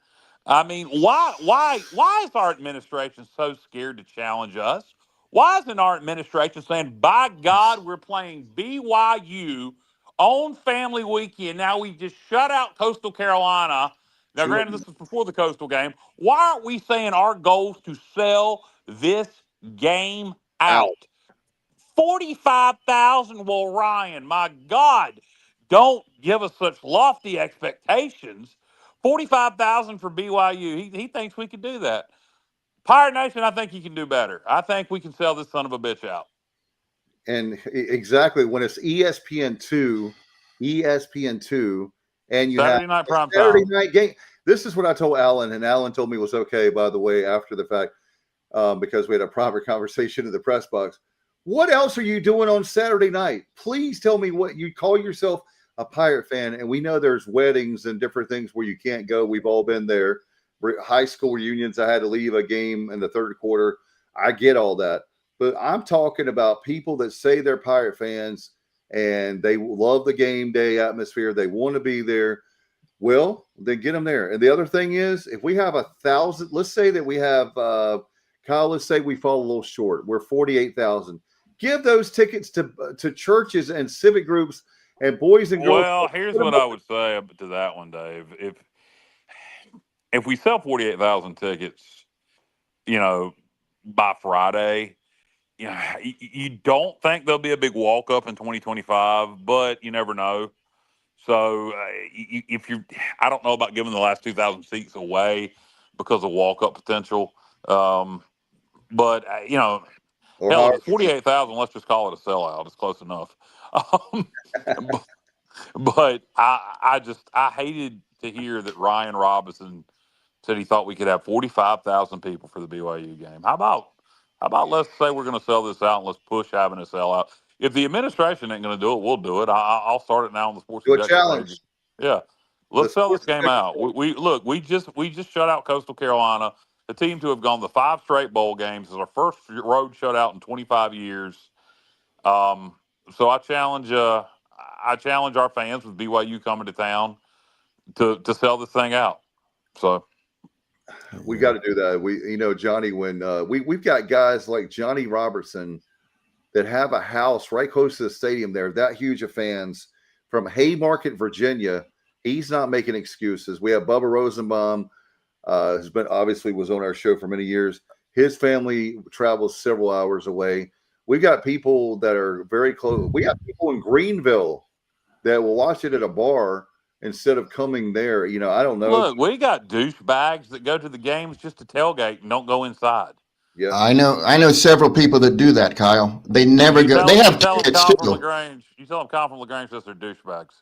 I mean, why is our administration so scared to challenge us? Why isn't our administration saying, by God, we're playing BYU on family weekend? Now we just shut out Coastal Carolina. Now, granted, this was before the Coastal game. Why aren't we saying our goal is to sell this game out? 45,000. Well, Ryan, my God, don't give us such lofty expectations. 45,000 for BYU. He thinks we can do that. Pirate Nation, I think you can do better. I think we can sell this son of a bitch out. And exactly when it's ESPN2, and you Saturday have night prime Saturday time. night game. This is what I told Alan, and Alan told me it was okay, by the way, after the fact, because we had a proper conversation in the press box. What else are you doing on Saturday night? Please tell me what you call yourself a Pirate fan. And we know there's weddings and different things where you can't go. We've all been there. High school reunions, I had to leave a game in the third quarter. I get all that. But I'm talking about people that say they're Pirate fans and they love the game day atmosphere. They want to be there. Well, then get them there. And the other thing is, if we have 1,000, let's say that we have, Kyle, let's say we fall a little short. We're 48,000. Give those tickets to churches and civic groups and boys and girls. Well, here's what I would say to that one, Dave. If we sell 48,000 tickets, by Friday, you don't think there'll be a big walk up in 2025, but you never know. So I don't know about giving the last 2,000 seats away because of walk up potential. But hell, if it's 48,000, let's just call it a sellout. It's close enough. But I hated to hear that Ryan Robinson said he thought we could have 45,000 people for the BYU game. How about let's say we're going to sell this out and let's push having a sellout. If the administration ain't going to do it, we'll do it. I'll start it now on the Sports Objective challenge. page. Yeah, let's sell this game out. We just shut out Coastal Carolina, the team to have gone the 5 straight bowl games. It's our first road shutout in 25 years. So I challenge our fans with BYU coming to town to sell this thing out. So we got to do that. Johnny, when we've got guys like Johnny Robertson that have a house right close to the stadium. They're that huge of fans from Haymarket, Virginia. He's not making excuses. We have Bubba Rosenbaum, who's was on our show for many years. His family travels several hours away. We got people that are very close. We got people in Greenville that will watch it at a bar instead of coming there. I don't know. Look, we got douchebags that go to the games just to tailgate and don't go inside. Yeah, I know several people that do that, Kyle. They never go. They have tickets too. You tell them Kyle from LaGrange says they're douchebags.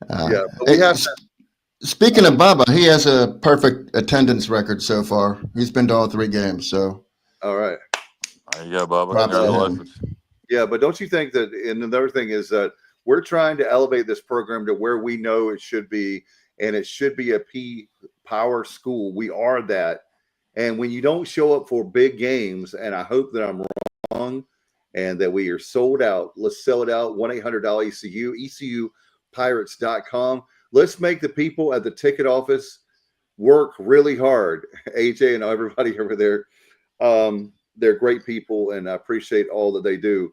Yeah, but we have. Speaking of Bubba, he has a perfect attendance record so far. He's been to all 3 games. So, all right. There you go, Bubba. Congratulations. Yeah, but don't you think that? And another thing is that we're trying to elevate this program to where we know it should be, and it should be a P-power school. We are that. And when you don't show up for big games, and I hope that I'm wrong, and that we are sold out, let's sell it out. 1-800-ECU, ECUPirates.com. Let's make the people at the ticket office work really hard. AJ and everybody over there, they're great people, and I appreciate all that they do.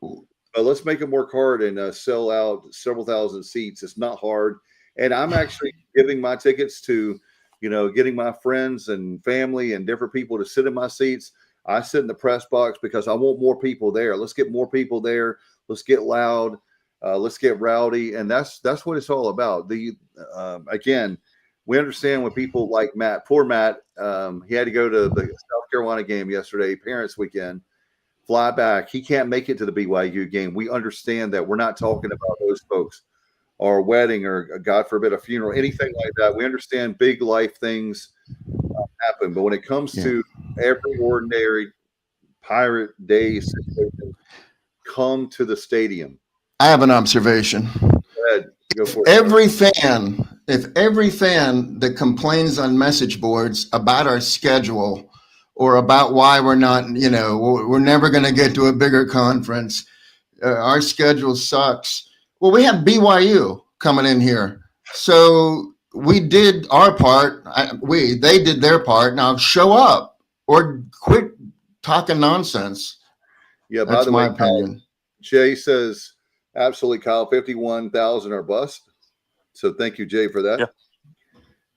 But let's make them work hard and sell out several thousand seats. It's not hard. And I'm actually giving my tickets to, getting my friends and family and different people to sit in my seats. I sit in the press box because I want more people there. Let's get more people there. Let's get loud. Let's get rowdy. And that's what it's all about. Again, we understand when people like Matt, poor Matt, he had to go to the South Carolina game yesterday, Parents Weekend, fly back. He can't make it to the BYU game. We understand that. We're not talking about those folks or a wedding or, God forbid, a funeral, anything like that. We understand big life things happen. But when it comes to every ordinary Pirate Day situation, come to the stadium. I have an observation. Go ahead. Go for it. If every fan that complains on message boards about our schedule or about why we're not, we're never going to get to a bigger conference, our schedule sucks. Well, we have BYU coming in here. So we did our part. They did their part. Now show up or quit talking nonsense. Yeah, by That's the my way, Kyle, opinion. Jay says, absolutely, Kyle, 51,000 are bust. So thank you, Jay, for that. Yeah.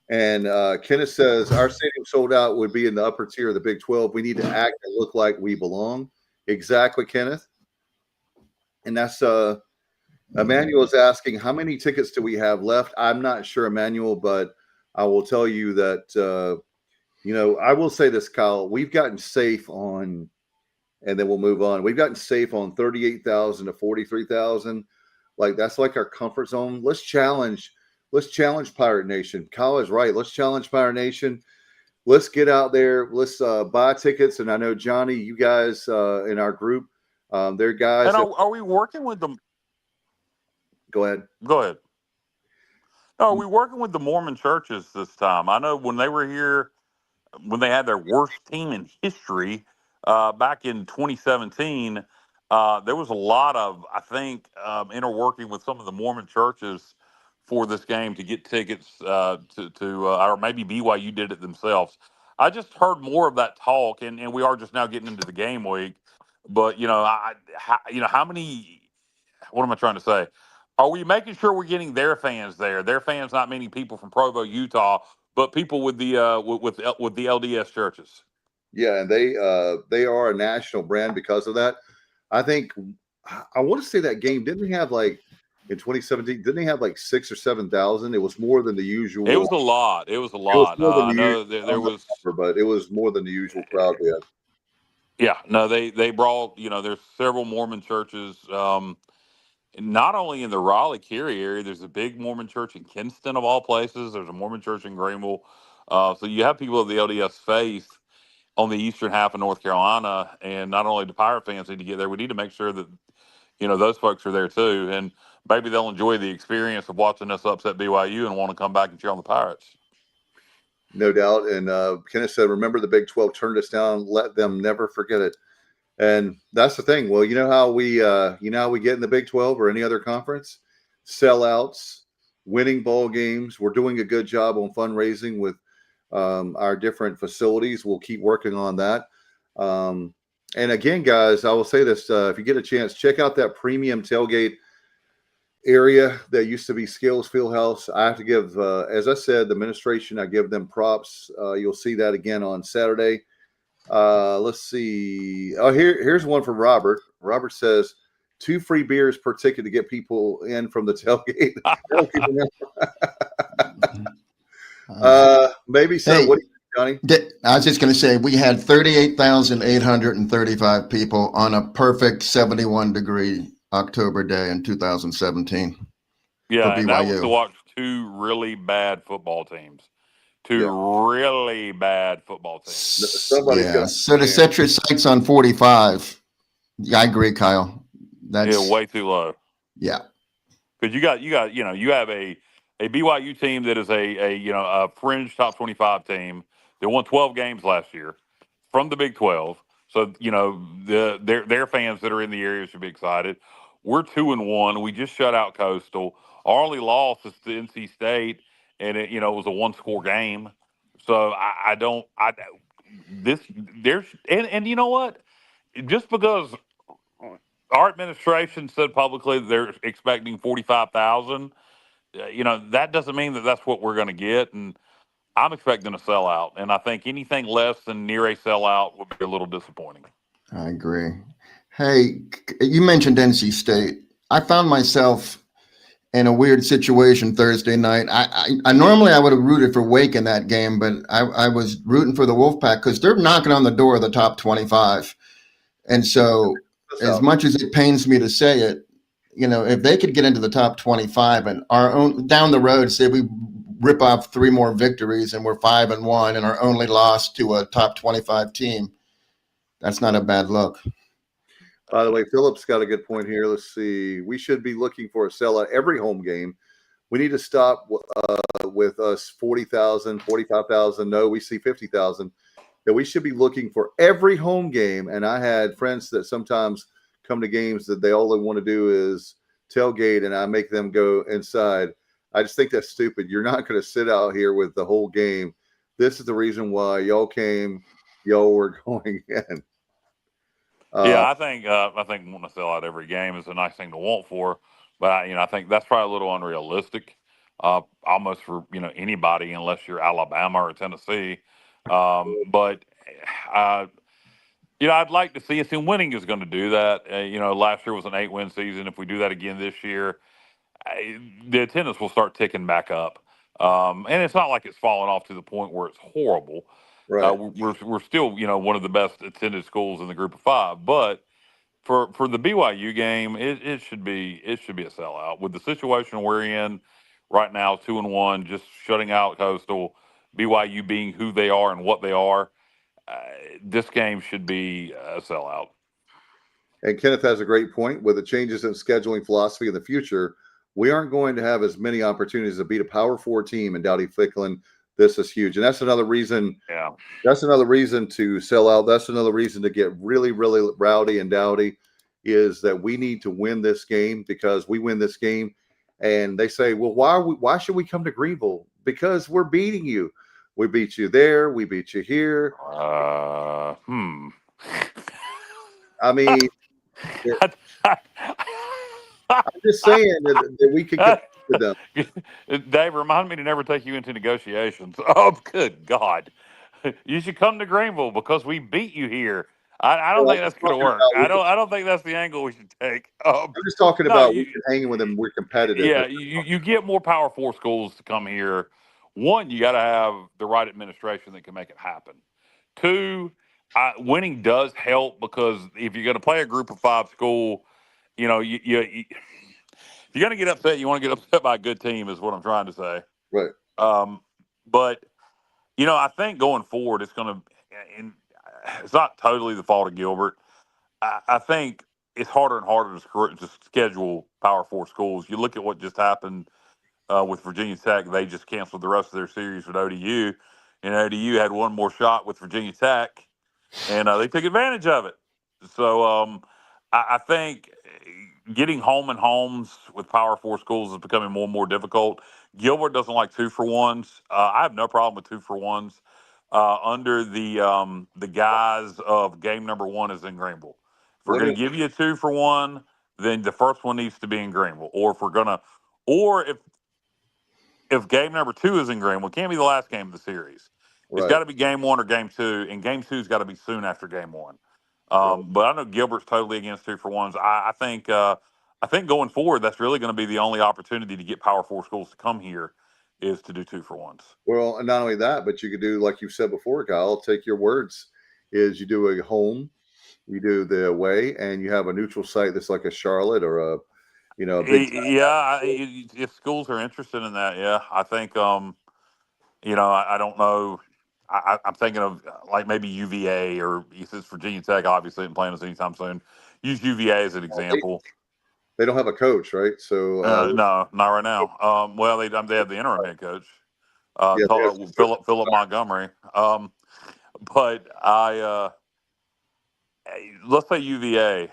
And Kenneth says, our stadium sold out would be in the upper tier of the Big 12. We need to act and look like we belong. Exactly, Kenneth. And that's Emmanuel is asking, how many tickets do we have left? I'm not sure, Emmanuel, but I will tell you that, I will say this, Kyle. We've gotten safe on, and then we'll move on. We've gotten safe on 38,000 to 43,000. Like, that's like our comfort zone. Let's challenge Pirate Nation. Kyle is right. Let's challenge Pirate Nation. Let's get out there. Let's buy tickets. And I know, Johnny, you guys in our group, they're guys. And are we working with them? Go ahead. Go ahead. No, are we working with the Mormon churches this time? I know when they were here, when they had their worst team in history back in 2017, there was a lot of, I think, interworking with some of the Mormon churches for this game to get tickets or maybe BYU did it themselves. I just heard more of that talk, and we are just now getting into the game week. But how many? What am I trying to say? Are we making sure we're getting their fans there? Their fans, not meaning people from Provo, Utah, but people with the with the LDS churches. Yeah, and they are a national brand because of that. I think I want to say that game didn't have like in 2017 didn't they have like 6,000 or 7,000? It was more than the usual. It was a lot. It was a lot. I know there was, but it was more than the usual crowd we had. Yeah, no, they brought. There's several Mormon churches. Not only in the Raleigh-Cary area, there's a big Mormon church in Kinston, of all places. There's a Mormon church in Greenville. So you have people of the LDS faith on the eastern half of North Carolina, and not only do Pirate fans need to get there, we need to make sure that those folks are there too, and maybe they'll enjoy the experience of watching us upset BYU and want to come back and cheer on the Pirates. No doubt. And Kenneth said, "Remember the Big 12 turned us down. Let them never forget it." And that's the thing. Well, you know how we get in the Big 12 or any other conference? Sellouts, winning ball games. We're doing a good job on fundraising with our different facilities. We'll keep working on that. And again, guys, I will say this: if you get a chance, check out that premium tailgate area that used to be Scales Fieldhouse. I have to give, as I said, the administration, I give them props. You'll see that again on Saturday. Let's see. Oh, here's one from Robert. Robert says 2 free beers per ticket to get people in from the tailgate. Maybe so. Hey, what do you think, Johnny? I was just going to say we had 38,835 people on a perfect 71-degree October day in 2017. Yeah, and that was to watch 2 really bad football teams. Really bad football teams. So to set your sights on 45, yeah, I agree, Kyle. That's way too low. Yeah, because you have a BYU team that is a fringe top 25 team. They won 12 games last year from the Big 12. So their fans that are in the area should be excited. We're 2-1. We just shut out Coastal. Our only loss is to NC State, and it was a 1-score game. So and you know what? Just because our administration said publicly they're expecting 45,000, that doesn't mean that that's what we're going to get. And I'm expecting a sellout, and I think anything less than near a sellout would be a little disappointing. I agree. Hey, you mentioned NC State. I found myself in a weird situation Thursday night. I normally I would have rooted for Wake in that game, but I was rooting for the Wolfpack because they're knocking on the door of the top 25. And so as much as it pains me to say it, if they could get into the top 25 and our own down the road, say we rip off 3 more victories and we're 5-1 and our only loss to a top 25 team, that's not a bad look. By the way, Philip's got a good point here. Let's see. We should be looking for a sellout every home game. We need to stop with us 40,000, 45,000. No, we see 50,000. That we should be looking for every home game. And I had friends that sometimes come to games that they all they want to do is tailgate, and I make them go inside. I just think that's stupid. You're not going to sit out here with the whole game. This is the reason why y'all came. Y'all were going in. Yeah, I think wanting to sell out every game is a nice thing to want for, but I think that's probably a little unrealistic, almost for anybody unless you're Alabama or Tennessee. But I'd like to see us, and winning is going to do that. Last year was an 8-win season. If we do that again this year, the attendance will start ticking back up. And it's not like it's fallen off to the point where it's horrible. Right. We're still one of the best attended schools in the group of 5, but for the BYU game, it should be a sellout with the situation we're in right now, 2-1, just shutting out Coastal. BYU being who they are and what they are, this game should be a sellout. And Kenneth has a great point. With the changes in scheduling philosophy in the future, we aren't going to have as many opportunities to beat a Power 4 team in Dowdy-Ficklen. This is huge, and that's another reason. Yeah, that's another reason to sell out. That's another reason to get really, really rowdy and dowdy. Is that we need to win this game, because we win this game, and they say, well, why should we come to Greenville? Because we're beating you. We beat you there. We beat you here. I mean, I'm just saying that we could compete with them. Dave, remind me to never take you into negotiations. Oh, good God. You should come to Greenville because we beat you here. I don't think that's going to work. I don't think that's the angle we should take. I'm just talking about we can hang with them. We're competitive. Yeah, you get more Power 4 schools to come here. One, you got to have the right administration that can make it happen. Two, winning does help, because if you're going to play a group of 5 school, if you're going to get upset, you want to get upset by a good team, is what I'm trying to say. Right. But I think going forward, it's going to, and it's not totally the fault of Gilbert. I think it's harder and harder to schedule Power 4 schools. You look at what just happened with Virginia Tech. They just canceled the rest of their series with ODU, and ODU had one more shot with Virginia Tech, and they took advantage of it. So I think getting home and homes with Power 4 schools is becoming more and more difficult. Gilbert doesn't like 2-for-1s. I have no problem with 2-for-1s under the guise of game number 1 is in Greenville. If we're going to give you a 2-for-1, then the first one needs to be in Greenville. Or if game number 2 is in Greenville, it can't be the last game of the series. Right. It's got to be game 1 or game 2, and game 2's got to be soon after game 1. But I know Gilbert's totally against 2-for-1s. I think going forward, that's really going to be the only opportunity to get Power 4 schools to come here, is to do 2-for-1s. Well, and not only that, but you could do, like you said before, Kyle, I'll take your words, is you do a home, you do the away, and you have a neutral site that's like a Charlotte or a big. If schools are interested in that, yeah, I think, I don't know. I'm thinking of like maybe UVA, or since Virginia Tech obviously isn't playing us anytime soon. Use UVA as an example. They don't have a coach, right? So no, not right now. Well, they have the interim head coach, Philip Montgomery. But let's say UVA.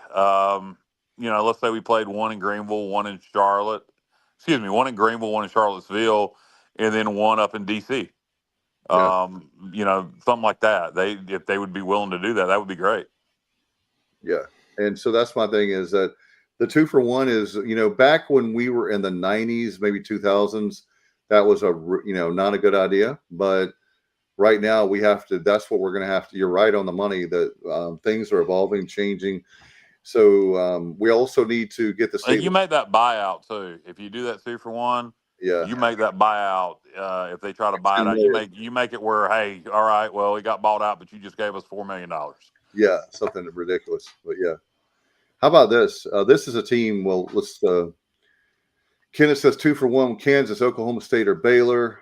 Let's say we played one in Greenville, one in Charlotte. Excuse me, one in Greenville, one in Charlottesville, and then one up in DC. Something like that. If they would be willing to do that, that would be great. Yeah. And so that's my thing, is that the 2-for-1 is, back when we were in the 90s, maybe 2000s, that was not a good idea. But right now that's what we're going to have to, you're right on the money, that things are evolving, changing. So we also need to get the state. You make that buyout too. If you do that 2-for-1, you make that buyout. If they try to buy it out, you make it where, hey, all right, well, it got bought out, but you just gave us $4 million. Yeah, something ridiculous. But yeah. How about this? This is a team. Well, let's. Kenneth says 2-for-1: Kansas, Oklahoma State, or Baylor.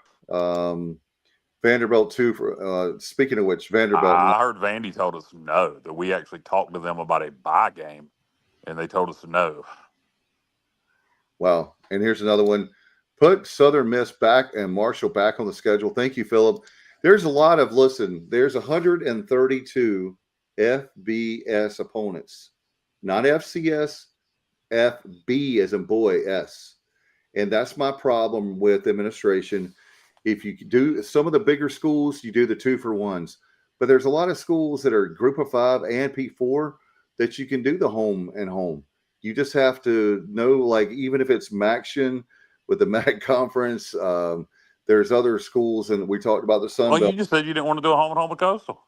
Vanderbilt 2 for. Speaking of which, Vanderbilt. I heard Vandy told us no. That we actually talked to them about a bye game, and they told us no. Wow. And here's another one: put Southern Miss back and Marshall back on the schedule. Thank you, Philip. There's a lot of There's 132 FBS opponents. Not FCS, FB as in boy, S. And that's my problem with administration. If you do some of the bigger schools, you do the 2-for-1s. But there's a lot of schools that are Group of 5 and P4 that you can do the home and home. You just have to know, like, even if it's MACtion with the MAC conference, there's other schools, and we talked about the Sun Well, Belt. you just said you didn't want to do a home and home with Coastal.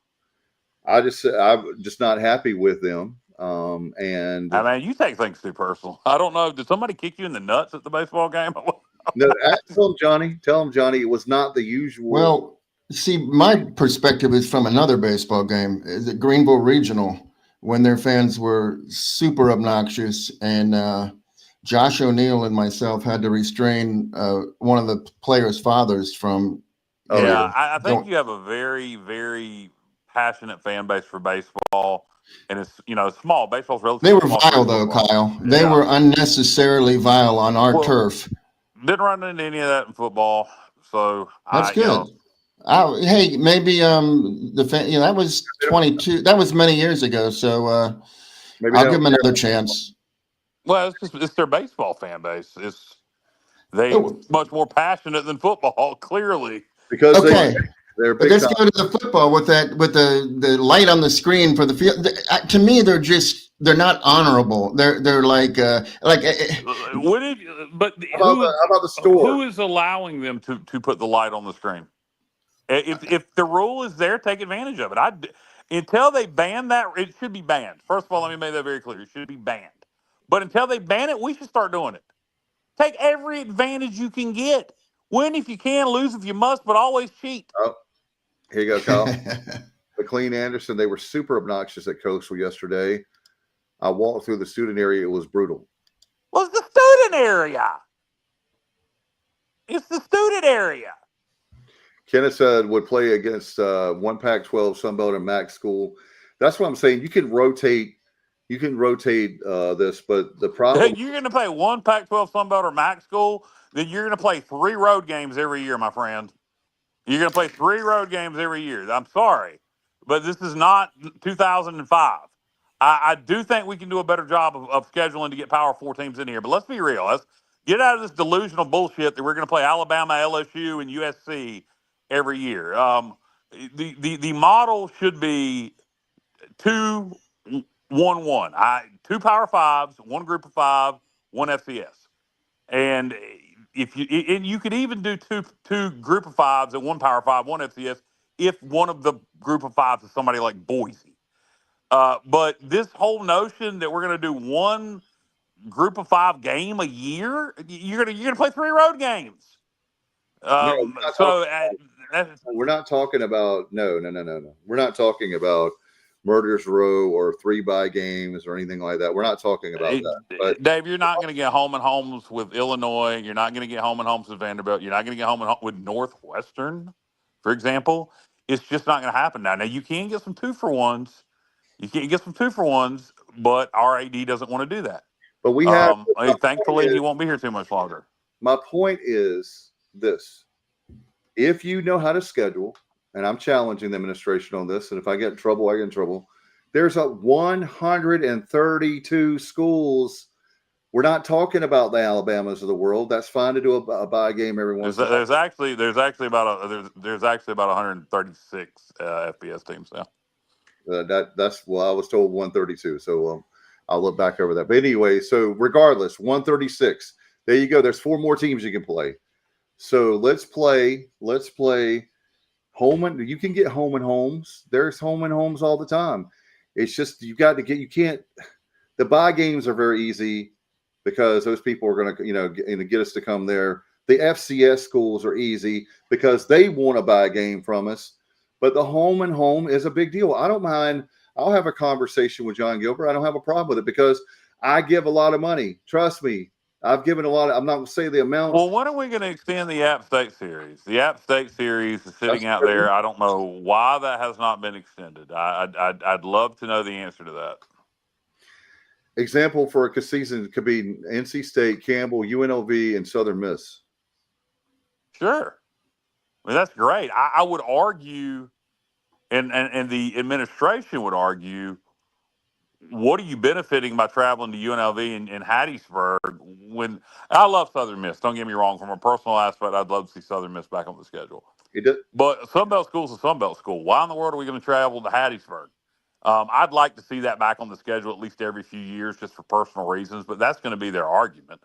I'm just not happy with them. And I mean, you take things too personal. I don't know. Did somebody kick you in the nuts at the baseball game? no, tell them, Johnny, it was not the usual. Well, see, my perspective is from another baseball game. Is at Greenville Regional when their fans were super obnoxious, and Josh O'Neill and myself had to restrain one of the players' fathers from. I think you have a very, very passionate fan base for baseball, and it's small. Baseball's relatively. They were small vile, though, football. Kyle. They were unnecessarily vile on our turf. Didn't run into any of that in football, so That's good. Hey, maybe the fan, that was 22. That was many years ago. So I'll give them another chance. Well, it's their baseball fan base. They're much more passionate than football, clearly. Because they're but let's go to the football with the light on the screen for the field. To me, they're not honorable. They're like. But how about the store? Who is allowing them to put the light on the screen? If the rule is there, take advantage of it. Until they ban that, it should be banned. First of all, let me make that very clear. It should be banned. But until they ban it, we should start doing it. Take every advantage you can get. Win if you can, lose if you must, but always cheat. Oh, here you go, Kyle. McLean Anderson, they were super obnoxious at Coastal yesterday. I walked through the student area. It was brutal. Well, it's the student area. It's the student area. Kenneth said would play against one Pac-12, Sunbelt, and MAC school. That's what I'm saying. You can rotate this, but the problem you're going to play one Pac-12, Sunbelt, or MAC school, then you're going to play 3 road games every year, my friend. You're going to play 3 road games every year. I'm sorry, but this is not 2005. I do think we can do a better job of scheduling to get Power 4 teams in here. But let's be real. Let's get out of this delusional bullshit that we're going to play Alabama, LSU, and USC every year. The model should be 2-1-1. 2 Power 5s, 1 Group of 5, 1 FCS. And you could even do two Group of 5s and 1 Power 5, 1 FCS if one of the Group of 5s is somebody like Boise. But this whole notion that we're going to do 1 Group of 5 game a year, you're gonna play 3 road games. we're not talking about no. We're not talking about Murderers Row or 3-bye games or anything like that. We're not talking about that. But Dave, you're not going to get home and homes with Illinois. You're not going to get home and homes with Vanderbilt. You're not going to get home and home with Northwestern, for example. It's just not going to happen now. Now, you can get some 2-for-1s. You can get some 2-for-1s, but RAD doesn't want to do that. But we have. Thankfully, he won't be here too much longer. My point is this: if you know how to schedule, and I'm challenging the administration on this, and if I get in trouble, I get in trouble. There's 132 schools. We're not talking about the Alabamas of the world. That's fine to do a bye game every once in a while. There's actually about 136 FBS teams now. That's I was told 132. So I'll look back over that. But anyway, so regardless, 136. There you go. There's 4 more teams you can play. So let's play home, and you can get home and homes. There's home and homes all the time. It's just you can't. The bye games are very easy because those people are going to get us to come there. The FCS schools are easy because they want to buy a game from us. But the home and home is a big deal. I don't mind. I'll have a conversation with John Gilbert. I don't have a problem with it because I give a lot of money. Trust me. I've given a lot. I'm not going to say the amount. Well, when are we going to extend the App State Series? The App State Series is sitting out there. I don't know why that has not been extended. I'd love to know the answer to that. Example for a season could be NC State, Campbell, UNLV, and Southern Miss. Sure. I mean, that's great. I would argue, and the administration would argue, what are you benefiting by traveling to UNLV and Hattiesburg when I love Southern Miss? Don't get me wrong. From a personal aspect, I'd love to see Southern Miss back on the schedule. It does. But Sunbelt School's a Sunbelt School. Why in the world are we going to travel to Hattiesburg? I'd like to see that back on the schedule at least every few years just for personal reasons, but that's going to be their argument.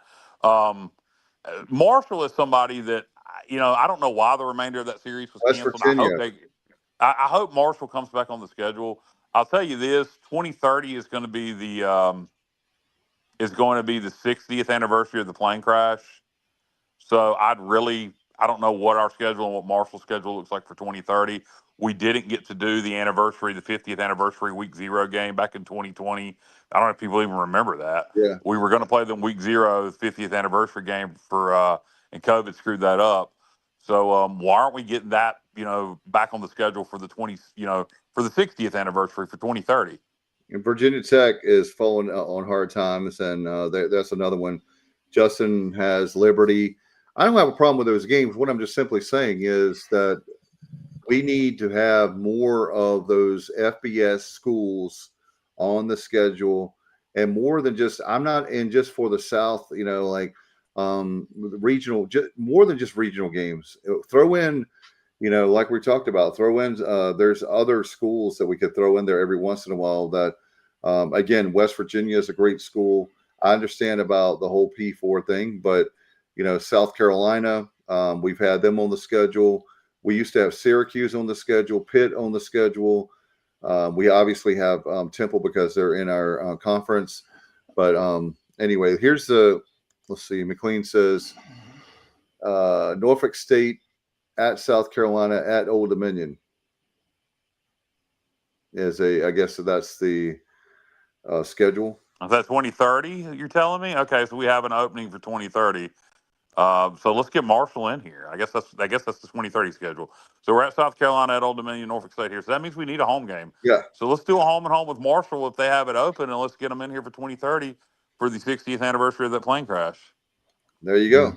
Marshall is somebody that, I don't know why the remainder of that series was West canceled. Virginia. I hope Marshall comes back on the schedule. I'll tell you this: 2030 is going to be the 60th anniversary of the plane crash. So I don't know what our schedule and what Marshall's schedule looks like for 2030. We didn't get to do the 50th anniversary week 0 game back in 2020. I don't know if people even remember that. Yeah. We were going to play them week 0, 50th anniversary game and COVID screwed that up. So why aren't we getting that, back on the schedule for the for the 60th anniversary for 2030? And Virginia Tech is falling on hard times, and that's another one. Justin has Liberty. I don't have a problem with those games. What I'm just simply saying is that we need to have more of those FBS schools on the schedule, and more than just. I'm not in just for the South, regional, more than just regional games. Throw in, like we talked about, there's other schools that we could throw in there every once in a while that, again, West Virginia is a great school. I understand about the whole P4 thing, but, South Carolina, we've had them on the schedule. We used to have Syracuse on the schedule, Pitt on the schedule. We obviously have Temple because they're in our conference. But anyway, let's see. McLean says Norfolk State at South Carolina at Old Dominion I guess that's the schedule. Is that 2030 you're telling me? Okay, so we have an opening for 2030. So let's get Marshall in here. I guess that's the 2030 schedule. So we're at South Carolina at Old Dominion, Norfolk State here. So that means we need a home game. Yeah. So let's do a home and home with Marshall if they have it open, and let's get them in here for 2030 for the 60th anniversary of that plane crash. There you go.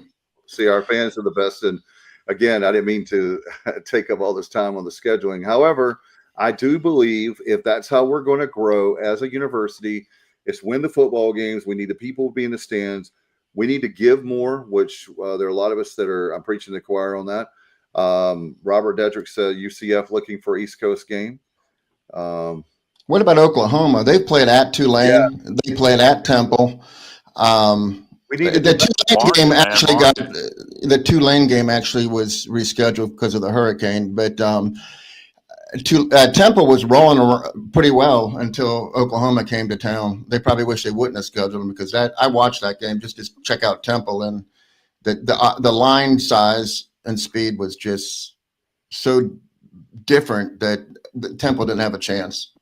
See, our fans are the best. And again, I didn't mean to take up all this time on the scheduling. However, I do believe if that's how we're going to grow as a university, it's win the football games. We need the people to be in the stands. We need to give more, which there are a lot of us that I'm preaching the choir on that. Robert Dedrick said UCF looking for East Coast game. What about Oklahoma? They've played at Tulane. Yeah. They played at Temple. The Tulane game actually was rescheduled because of the hurricane, but Temple was rolling pretty well until Oklahoma came to town. They probably wish they wouldn't have scheduled them because I watched that game just to check out Temple, and the line size and speed was just so different that Temple didn't have a chance.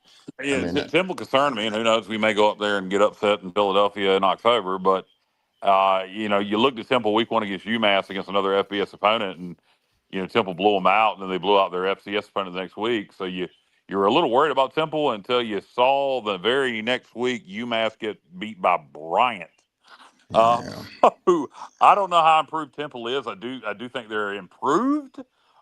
Yeah, Temple concerned me, and who knows, we may go up there and get upset in Philadelphia in October. But you looked at Temple week 1 against UMass against another FBS opponent, and Temple blew them out, and then they blew out their FCS opponent the next week. So you were a little worried about Temple until you saw the very next week UMass get beat by Bryant. So I don't know how improved Temple is. I do think they're improved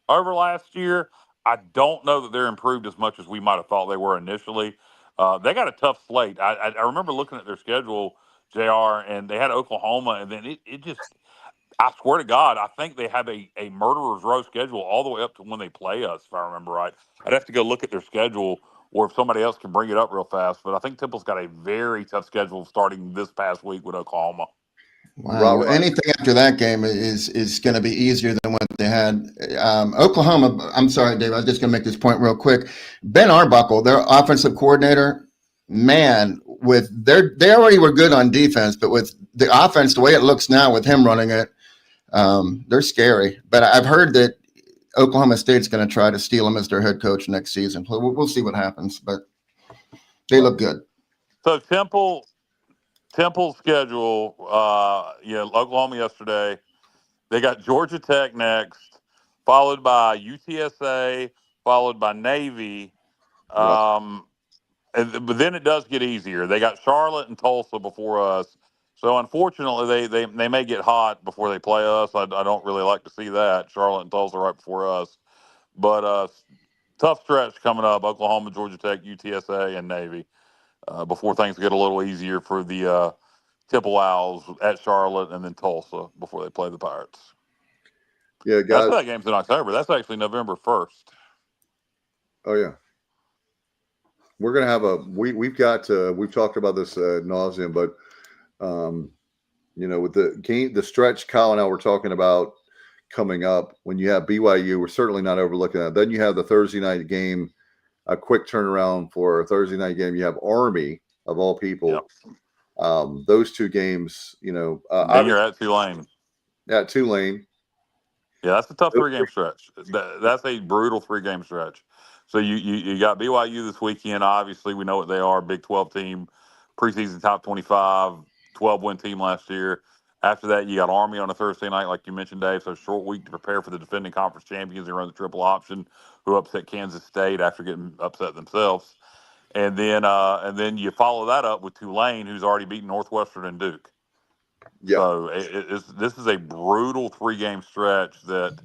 over last year. I don't know that they're improved as much as we might have thought they were initially. They got a tough slate. I remember looking at their schedule, JR, and they had Oklahoma, and then it just – I swear to God, I think they have a murderer's row schedule all the way up to when they play us, if I remember right. I'd have to go look at their schedule, or if somebody else can bring it up real fast. But I think Temple's got a very tough schedule starting this past week with Oklahoma. Wow. Anything after that game is going to be easier than what they had. Oklahoma, I'm sorry, Dave, I was just going to make this point real quick. Ben Arbuckle, their offensive coordinator, man, they already were good on defense, but with the offense, the way it looks now with him running it, they're scary. But I've heard that Oklahoma State's going to try to steal him as their head coach next season. We'll see what happens, but they look good. So Temple's schedule, Oklahoma yesterday. They got Georgia Tech next, followed by UTSA, followed by Navy. But then it does get easier. They got Charlotte and Tulsa before us. So unfortunately, they may get hot before they play us. I don't really like to see that. Charlotte and Tulsa right before us. But tough stretch coming up: Oklahoma, Georgia Tech, UTSA, and Navy. before things get a little easier for the Chippewas at Charlotte and then Tulsa before they play the Pirates. Yeah, That's guys. that game's in October. That's actually November 1st. Oh yeah. We're gonna have we've talked about this ad nauseum, but with the stretch Kyle and I were talking about coming up, when you have BYU, we're certainly not overlooking that. Then you have the Thursday night game, a quick turnaround for a Thursday night game. You have Army of all people. Yep. Those two games, then you're at Tulane. At Tulane. Yeah, that's a tough 3-game stretch. That's a brutal 3-game stretch. So you got BYU this weekend. Obviously, we know what they are, Big 12 team, preseason top 25, 12-win team last year. After that, you got Army on a Thursday night, like you mentioned, Dave. So short week to prepare for the defending conference champions who run the triple option, who upset Kansas State after getting upset themselves. And then you follow that up with Tulane, who's already beaten Northwestern and Duke. Yeah. So this is a brutal 3-game stretch that,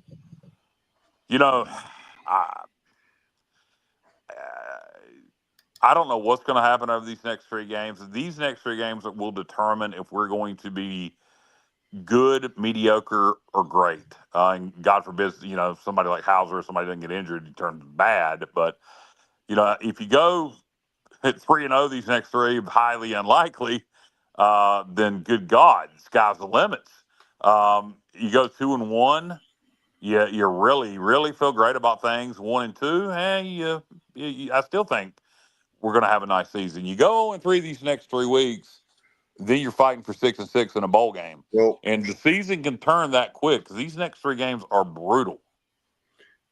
I don't know what's going to happen over these next 3 games. These next 3 games will determine if we're going to be good, mediocre, or great. And God forbid, somebody like Hauser or somebody doesn't get injured, it turns bad. But, if you go at 3-0 these next 3, highly unlikely, then good God, sky's the limits. You go 2-1, you really, really feel great about things. 1-2, I still think we're going to have a nice season. You go 0-3 these next 3 weeks, then you're fighting for 6-6 in a bowl game. Well, and the season can turn that quick because these next 3 games are brutal.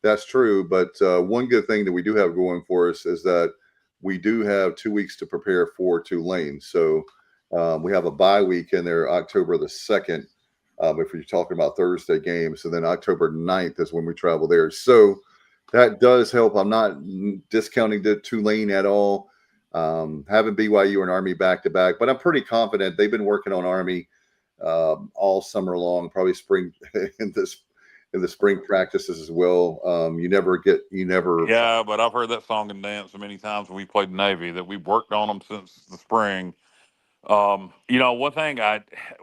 That's true, but one good thing that we do have going for us is that we do have 2 weeks to prepare for Tulane. So we have a bye week in there, October the 2nd, if you're talking about Thursday games. And then October 9th is when we travel there. So that does help. I'm not discounting the Tulane at all. Having BYU and Army back-to-back, but I'm pretty confident they've been working on Army all summer long, probably spring in the spring practices as well. Yeah, but I've heard that song and dance so many times when we played Navy that we've worked on them since the spring. One thing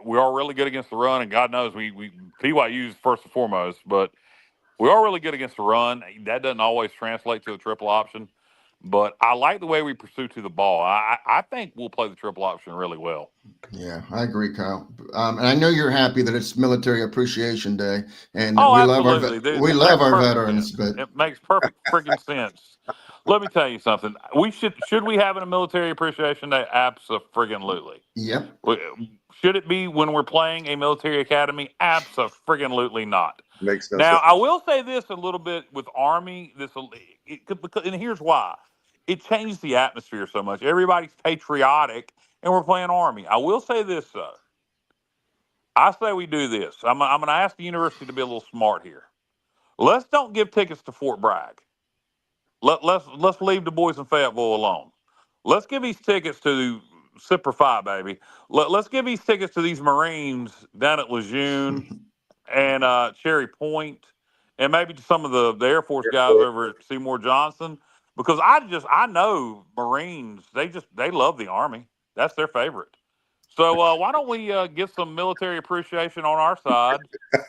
we are really good against the run, and God knows we BYU is first and foremost, but we are really good against the run. That doesn't always translate to a triple option, but I like the way we pursue to the ball. I think we'll play the triple option really well. Yeah, I agree, Kyle. And I know you're happy that it's Military Appreciation Day, and Oh, we absolutely. love our veterans, but it makes perfect freaking sense. Let me tell you something. We should we have a Military Appreciation Day? Abso-friggin-lutely. Yep. Should it be when we're playing a military academy? Abso-friggin-lutely not. Makes no Now, sense. I will say this a little bit with Army. And here's why. It changed the atmosphere so much. Everybody's patriotic, and we're playing Army. I will say this, though. I say we do this. I'm going to ask the university to be a little smart here. Let's don't give tickets to Fort Bragg. Let's leave the boys in Fayetteville alone. Let's give these tickets to Semper Fi, baby. Let's give these tickets to these Marines down at Lejeune and Cherry Point, and maybe to some of the Air Force guys over at Seymour Johnson, because I know Marines, they love the Army. That's their favorite. So why don't we get some military appreciation on our side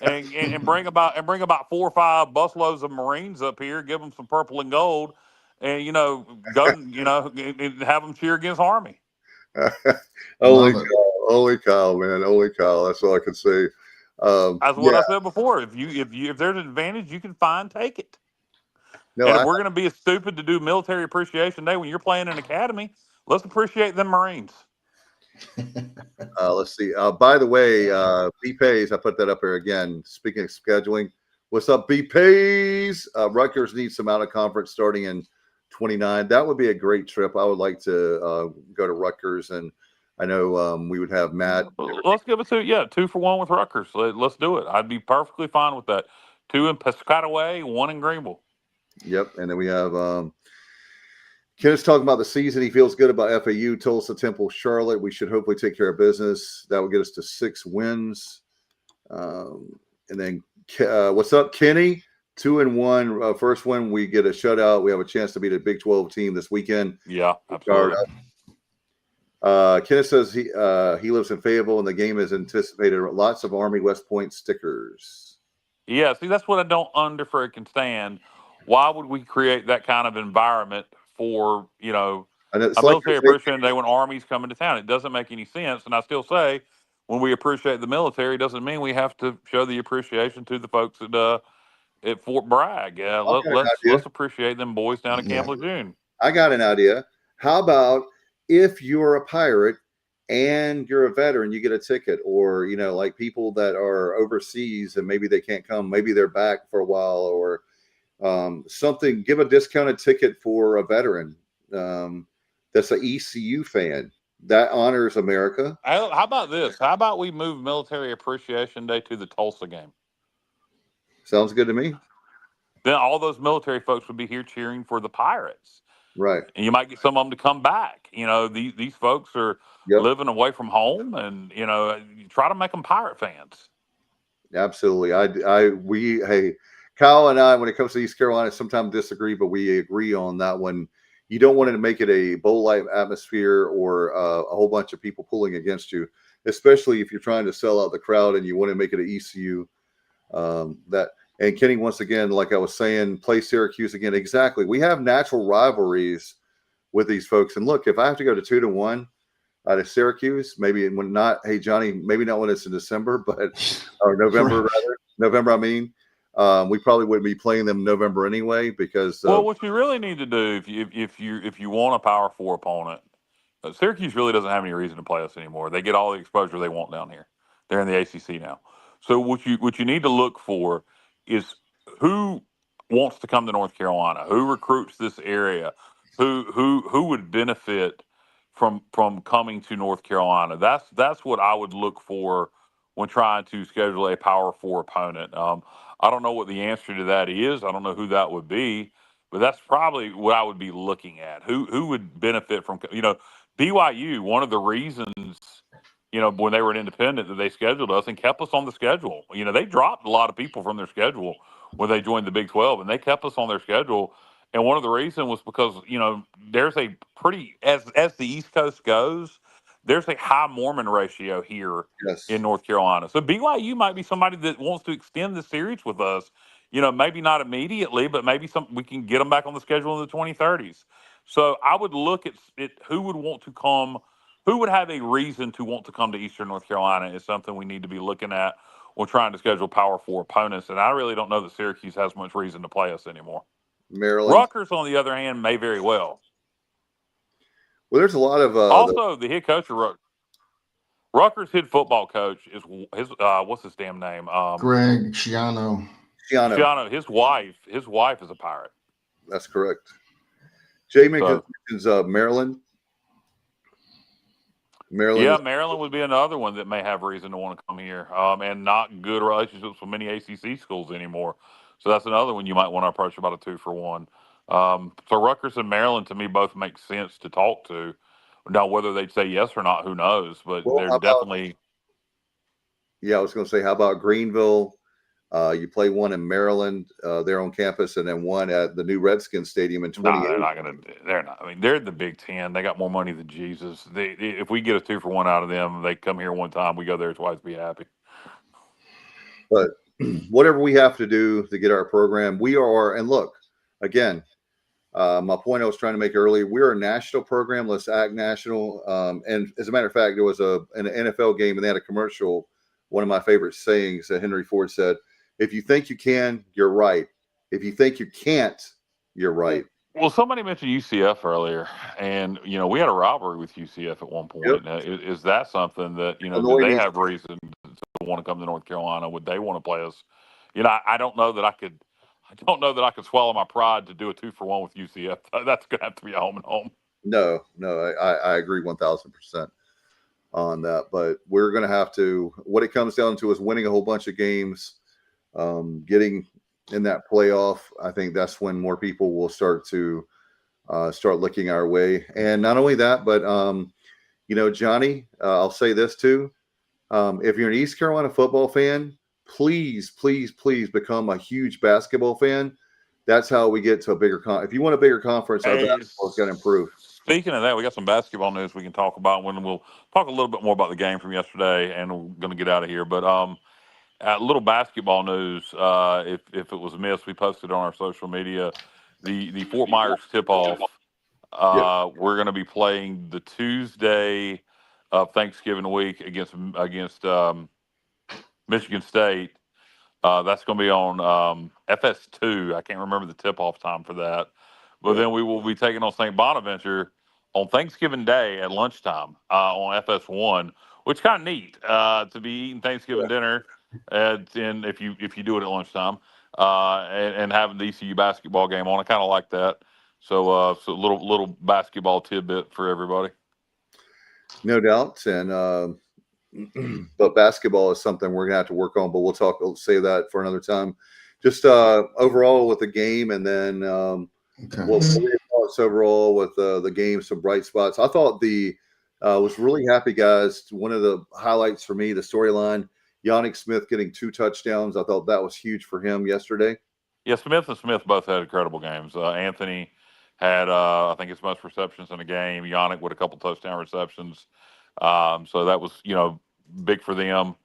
and bring about 4 or 5 busloads of Marines up here, give them some purple and gold, and go and have them cheer against Army. Holy cow, man! Holy cow! That's all I can say. That's what I said before. If there's an advantage you can find, take it. No, and if we're going to be as stupid to do Military Appreciation Day when you're playing an academy, let's appreciate them Marines. Let's see. By the way, B-Pays, I put that up here again. Speaking of scheduling, what's up, B-Pays? Rutgers needs some out of conference starting in 29. That would be a great trip. I would like to go to Rutgers, and I know we would have Matt. Let's give it 2 for 1 with Rutgers. Let's do it. I'd be perfectly fine with that. 2 in Piscataway, 1 in Greenville. Yep, and then we have Kenneth's talking about the season. He feels good about FAU, Tulsa, Temple, Charlotte. We should hopefully take care of business. That will get us to 6 wins. And then what's up, Kenny? 2-1. First win, we get a shutout. We have a chance to beat a Big 12 team this weekend. Yeah, absolutely. Kenneth says he lives in Fayetteville and the game is anticipated. Lots of Army West Point stickers. Yeah, see, that's what I don't freaking stand. Why would we create that kind of environment for, And it's a like military appreciation day when armies coming to town? It doesn't make any sense. And I still say, when we appreciate the military, doesn't mean we have to show the appreciation to the folks at Fort Bragg. Yeah, I've got an let's idea. appreciate them boys down at Camp Lejeune. I got an idea. How about if you're a pirate and you're a veteran, you get a ticket, or like people that are overseas and maybe they can't come, maybe they're back for a while, or something. Give a discounted ticket for a veteran that's an ECU fan. That honors America. How about this? How about we move Military Appreciation Day to the Tulsa game? Sounds good to me. Then all those military folks would be here cheering for the Pirates. Right. And you might get some of them to come back. These folks are living away from home, and you try to make them Pirate fans. Absolutely. Hey, Kyle and I, when it comes to East Carolina, sometimes disagree, but we agree on that one. You don't want to make it a bowl-like atmosphere or a whole bunch of people pulling against you, especially if you're trying to sell out the crowd and you want to make it an ECU. And Kenny, once again, like I was saying, play Syracuse again. Exactly. We have natural rivalries with these folks. And look, if I have to go to 2-1 out of Syracuse, maybe when not, hey, Johnny, maybe not when it's in December, or November, rather. November, I mean. We probably wouldn't be playing them in November anyway because. Well, what you really need to do if you want a Power 4 opponent, Syracuse really doesn't have any reason to play us anymore. They get all the exposure they want down here. They're in the ACC now. So what you need to look for is who wants to come to North Carolina, who recruits this area, who would benefit from coming to North Carolina. That's what I would look for when trying to schedule a Power 4 opponent. I don't know what the answer to that is. I don't know who that would be, but that's probably what I would be looking at. Who would benefit from BYU? One of the reasons when they were an independent that they scheduled us and kept us on the schedule. They dropped a lot of people from their schedule when they joined the Big 12, and they kept us on their schedule. And one of the reasons was because there's a pretty as the East Coast goes, there's a high Mormon ratio here in North Carolina. So BYU might be somebody that wants to extend the series with us. Maybe not immediately, but maybe we can get them back on the schedule in the 2030s. So I would look at who would want to come, who would have a reason to want to come to Eastern North Carolina is something we need to be looking at when trying to schedule Power 4 opponents. And I really don't know that Syracuse has much reason to play us anymore. Maryland. Rutgers, on the other hand, may very well. Well, there's a lot of also the head coach of Rutgers' head football coach is his what's his damn name? Greg Schiano. Schiano. His wife is a Pirate. That's correct. Jay mentions Maryland. Yeah, Maryland would be another one that may have reason to want to come here, and not good relationships with many ACC schools anymore. So that's another one you might want to approach about a 2-for-1. So Rutgers and Maryland, to me, both make sense to talk to. Now, whether they'd say yes or not, who knows? But they're definitely. Yeah, I was going to say, how about Greenville? You play one in Maryland, there on campus, and then one at the new Redskins Stadium in 20. No, they're not going to. They're not. I mean, they're the Big Ten. They got more money than Jesus. If we get a 2-for-1 out of them, they come here one time. We go there twice. Be happy. But whatever we have to do to get our program, we are. And look, again, my point I was trying to make earlier, we're a national program. Let's act national. And as a matter of fact, there was an NFL game, and they had a commercial. One of my favorite sayings that Henry Ford said, if you think you can, you're right. If you think you can't, you're right. Well, somebody mentioned UCF earlier, and we had a rivalry with UCF at one point. Yep. Is that something that do they have reason to want to come to North Carolina? Would they want to play us? I don't know that I could. I don't know that I could swallow my pride to do a 2-for-1 with UCF. That's going to have to be a home and home. No, I agree 1,000% on that. But we're going to have to. What it comes down to is winning a whole bunch of games. Getting in that playoff, I think that's when more people will start looking our way. And not only that, but Johnny, I'll say this too: if you're an East Carolina football fan, please become a huge basketball fan. That's how we get to a bigger if you want a bigger conference, our basketball's got to improve. Speaking of that, we got some basketball news we can talk about when we'll talk a little bit more about the game from yesterday, and we're going to get out of here. But a little basketball news. If it was missed, we posted on our social media the Fort Myers tip off. We're going to be playing the Tuesday of Thanksgiving week against Michigan State. That's going to be on FS2. I can't remember the tip-off time for that. But then we will be taking on St. Bonaventure on Thanksgiving Day at lunchtime on FS1, which is kind of neat to be eating Thanksgiving dinner, and if you do it at lunchtime, and having the ECU basketball game on. I kind of like that. So so little basketball tidbit for everybody. No doubt, and but basketball is something we're gonna have to work on. But we'll save that for another time. Just overall with the game, and then what were your thoughts overall with the game? Some bright spots. I thought was really happy, guys. One of the highlights for me, the storyline, Yannick Smith getting 2 touchdowns. I thought that was huge for him yesterday. Yeah, Smith and Smith both had incredible games. Anthony had, I think, his most receptions in a game. Yannick with a couple touchdown receptions. So that was, big for them.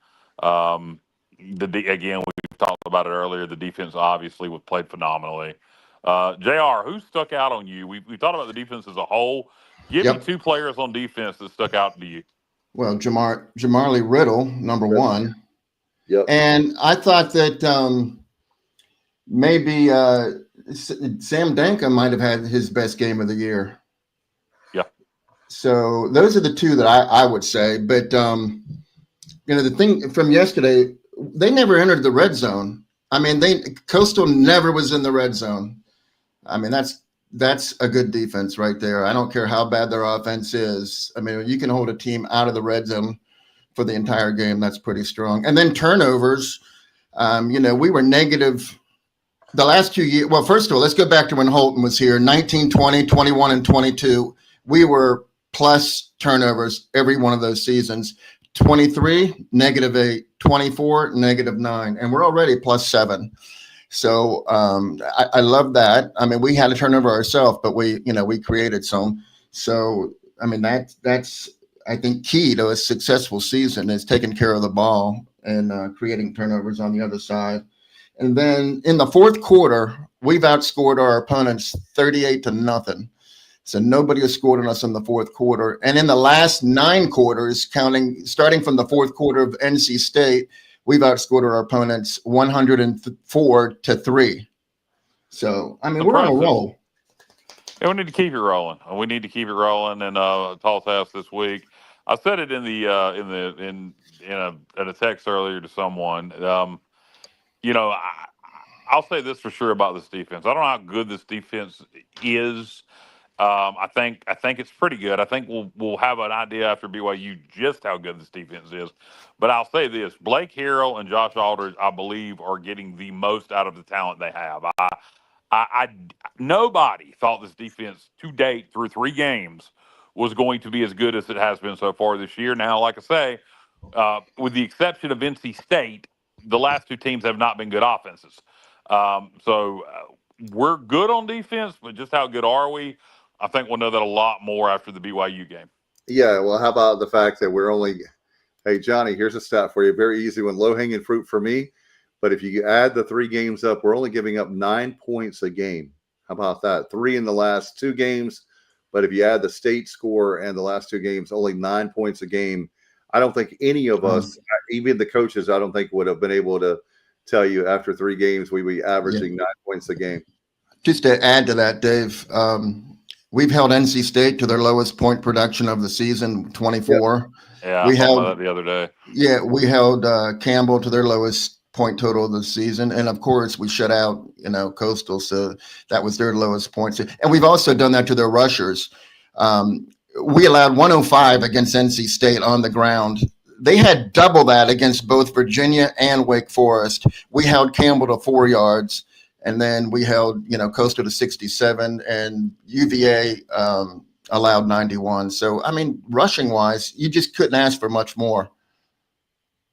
Again, we've talked about it earlier. The defense obviously played phenomenally. JR, who stuck out on you? We thought about the defense as a whole. Give me 2 players on defense that stuck out to you. Well, Jamarly Riddle, number one. Yep. And I thought that maybe Sam Danka might have had his best game of the year. Yeah. So those are the 2 that I would say. But, the thing from yesterday, they never entered the red zone. I mean, Coastal never was in the red zone. I mean, that's a good defense right there. I don't care how bad their offense is. I mean, you can hold a team out of the red zone for the entire game. That's pretty strong. And then turnovers, we were negative the last 2 years. Well, first of all, let's go back to when Holton was here, 19, 20, 21, and 22. We were plus turnovers every one of those seasons. 23, -8, 24, -9, and we're already +7. So I love that. I mean, we had a turnover ourselves, but we created some. So, I mean, that's I think key to a successful season is taking care of the ball and creating turnovers on the other side. And then in the fourth quarter, we've outscored our opponents 38-0. So nobody has scored on us in the fourth quarter. And in the last 9 quarters, starting from the fourth quarter of NC State, we've outscored our opponents 104-3. So, I mean, we're on a roll. Yeah, we need to keep it rolling. We need to keep it rolling. And Tall Task this week, I said it in a text earlier to someone. I'll say this for sure about this defense. I don't know how good this defense is. I think it's pretty good. I think we'll have an idea after BYU just how good this defense is. But I'll say this: Blake Harrell and Josh Aldridge, I believe, are getting the most out of the talent they have. Nobody thought this defense to date through 3 games was going to be as good as it has been so far this year. Now, like I say, with the exception of NC State, the last 2 teams have not been good offenses. So we're good on defense, but just how good are we? I think we'll know that a lot more after the BYU game. Yeah, well, how about the fact that hey, Johnny, here's a stat for you. Very easy one, low-hanging fruit for me. But if you add the 3 games up, we're only giving up 9 points a game. How about that? 3 in the last 2 games. But if you add the state score and the last 2 games, only 9 points a game. I don't think any of us, even the coaches, I don't think would have been able to tell you after 3 games we'd be averaging 9 points a game. Just to add to that, Dave, we've held NC State to their lowest point production of the season, 24. Yeah, we held that the other day. Yeah, we held Campbell to their lowest point total of the season, and of course we shut out Coastal, so that was their lowest points. And we've also done that to their rushers. We allowed 105 against NC State on the ground. They had double that against both Virginia and Wake Forest. We held Campbell to 4 yards. And then we held, Coastal to 67, and UVA allowed 91. So, I mean, rushing-wise, you just couldn't ask for much more.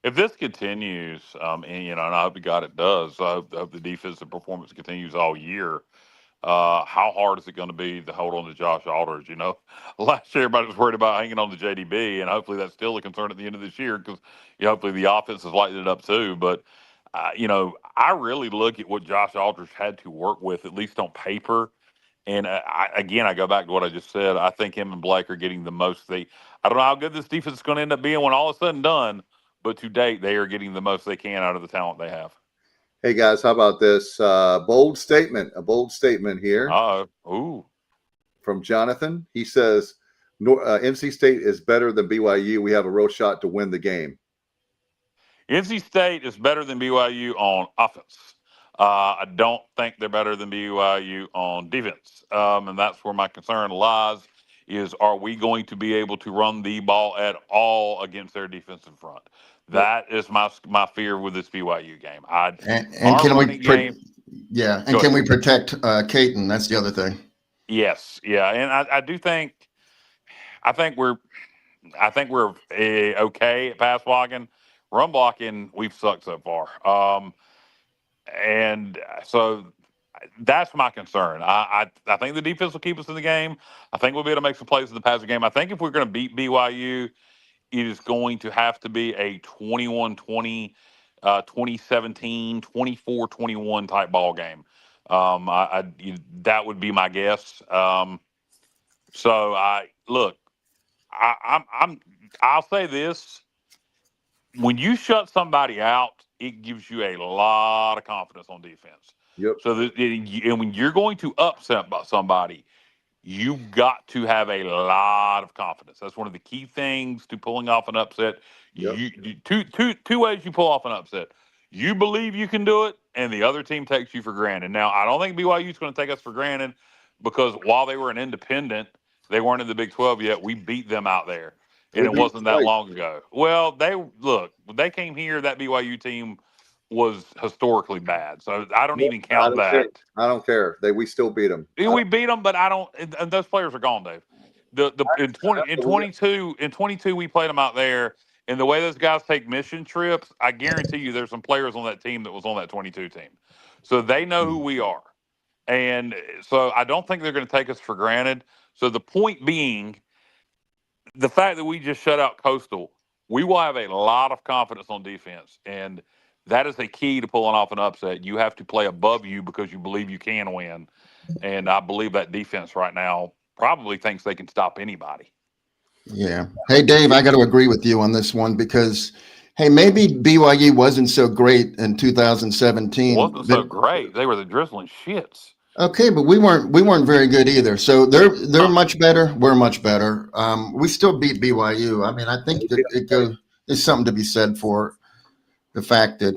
If this continues, and I hope to God it does, I hope the defensive performance continues all year. how hard is it going to be to hold on to Josh Alders? You know, last year everybody was worried about hanging on to JDB, and hopefully that's still a concern at the end of this year because hopefully the offense has lightened it up too. But I really look at what Josh Alders had to work with, at least on paper. And I go back to what I just said. I think him and Blake are getting the most. I don't know how good this defense is going to end up being when all is said and done, but to date, they are getting the most they can out of the talent they have. Hey guys, how about this? A bold statement here. Ooh. From Jonathan. He says, NC State is better than BYU. We have a real shot to win the game. NC State is better than BYU on offense. I don't think they're better than BYU on defense. And that's where my concern lies is, are we going to be able to run the ball at all against their defensive front? That is my fear with this BYU game. And can we can we protect Caton? That's the other thing. Yes, yeah, and I do think we're okay at pass blocking. Run blocking, we've sucked so far. And so that's my concern. I think the defense will keep us in the game. I think we'll be able to make some plays in the passing game. I think if we're going to beat BYU, it is going to have to be a 21-20, 2017, 24-21 type ball game. That would be my guess. So I'll say this: when you shut somebody out, it gives you a lot of confidence on defense. Yep. So and when you're going to upset somebody, you've got to have a lot of confidence. That's one of the key things to pulling off an upset. Yep. Two ways you pull off an upset. You believe you can do it, and the other team takes you for granted. Now, I don't think BYU is going to take us for granted because while they were an independent, they weren't in the Big 12 yet. We beat them out there, and it wasn't that long ago. Well, when they came here, that BYU team was historically bad. So I don't even count that. I don't care. We still beat them. We beat them, but I don't. And those players are gone, Dave. In 22 we played them out there, and the way those guys take mission trips, I guarantee you there's some players on that team that was on that 22 team, so they know who we are, and so I don't think they're going to take us for granted. So the point being, the fact that we just shut out Coastal, we will have a lot of confidence on defense, and that is a key to pulling off an upset. You have to play above you because you believe you can win. And I believe that defense right now probably thinks they can stop anybody. Yeah. Hey, Dave, I got to agree with you on this one because, hey, maybe BYU wasn't so great in 2017. Wasn't so great. They were the drizzling shits. Okay, but we weren't very good either. So they're much better. We're much better. We still beat BYU. I mean, I think there's something to be said for the fact that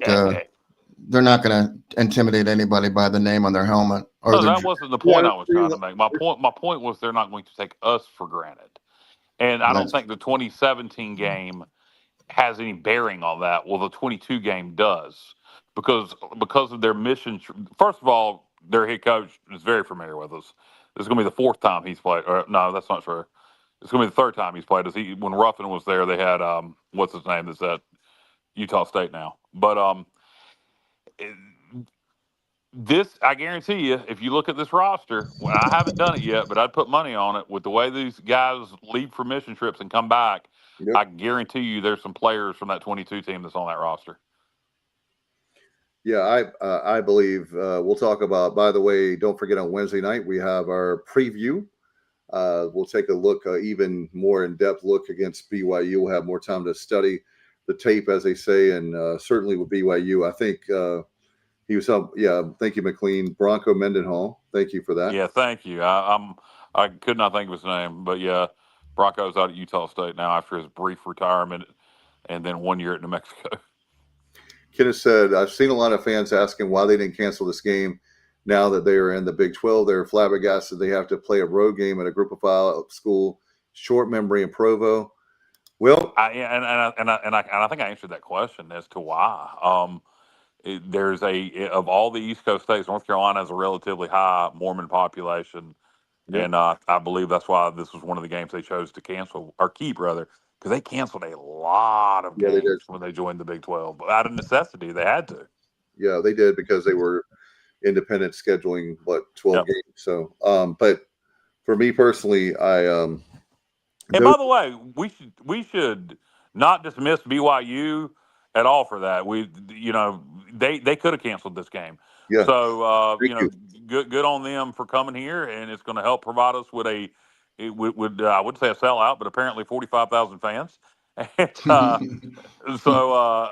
they're not going to intimidate anybody by the name on their helmet. No, that wasn't the point I was trying to make. My point was they're not going to take us for granted. And I don't think the 2017 game has any bearing on that. Well, the 22 game does because of their mission. First of all, their head coach is very familiar with us. This is going to be the fourth time he's played. Or, no, that's not true. It's going to be the third time he's played. When Ruffin was there, they had what's his name? That's at Utah State now. But this, I guarantee you, if you look at this roster, well, I haven't done it yet, but I'd put money on it with the way these guys leave for mission trips and come back. Yep. I guarantee you there's some players from that 22 team that's on that roster. Yeah, I believe we'll talk about, by the way, don't forget on Wednesday night, we have our preview. We'll take a look, even more in-depth look against BYU. We'll have more time to study the tape, as they say, and certainly with BYU, I think he was up. Yeah, thank you, McLean. Bronco Mendenhall, thank you for that. Yeah, thank you. I could not think of his name, but yeah, Bronco's out at Utah State now after his brief retirement and then 1 year at New Mexico. Kenneth said, I've seen a lot of fans asking why they didn't cancel this game. Now that they are in the Big 12, they're flabbergasted. They have to play a road game at a group of five school, short memory in Provo. Well, I think I answered that question as to why. There's of all the East Coast states, North Carolina has a relatively high Mormon population, and I believe that's why this was one of the games they chose to cancel or keep rather, because they canceled a lot of games when they joined the Big 12, but out of necessity they had to. Yeah, they did because they were independent scheduling, 12 Yep. games. So, but for me personally, And by the way, we should not dismiss BYU at all for that. They could have canceled this game. yeah, So thank you. good on them for coming here, and it's going to help provide us with I would say a sellout, but apparently 45,000 fans. And, so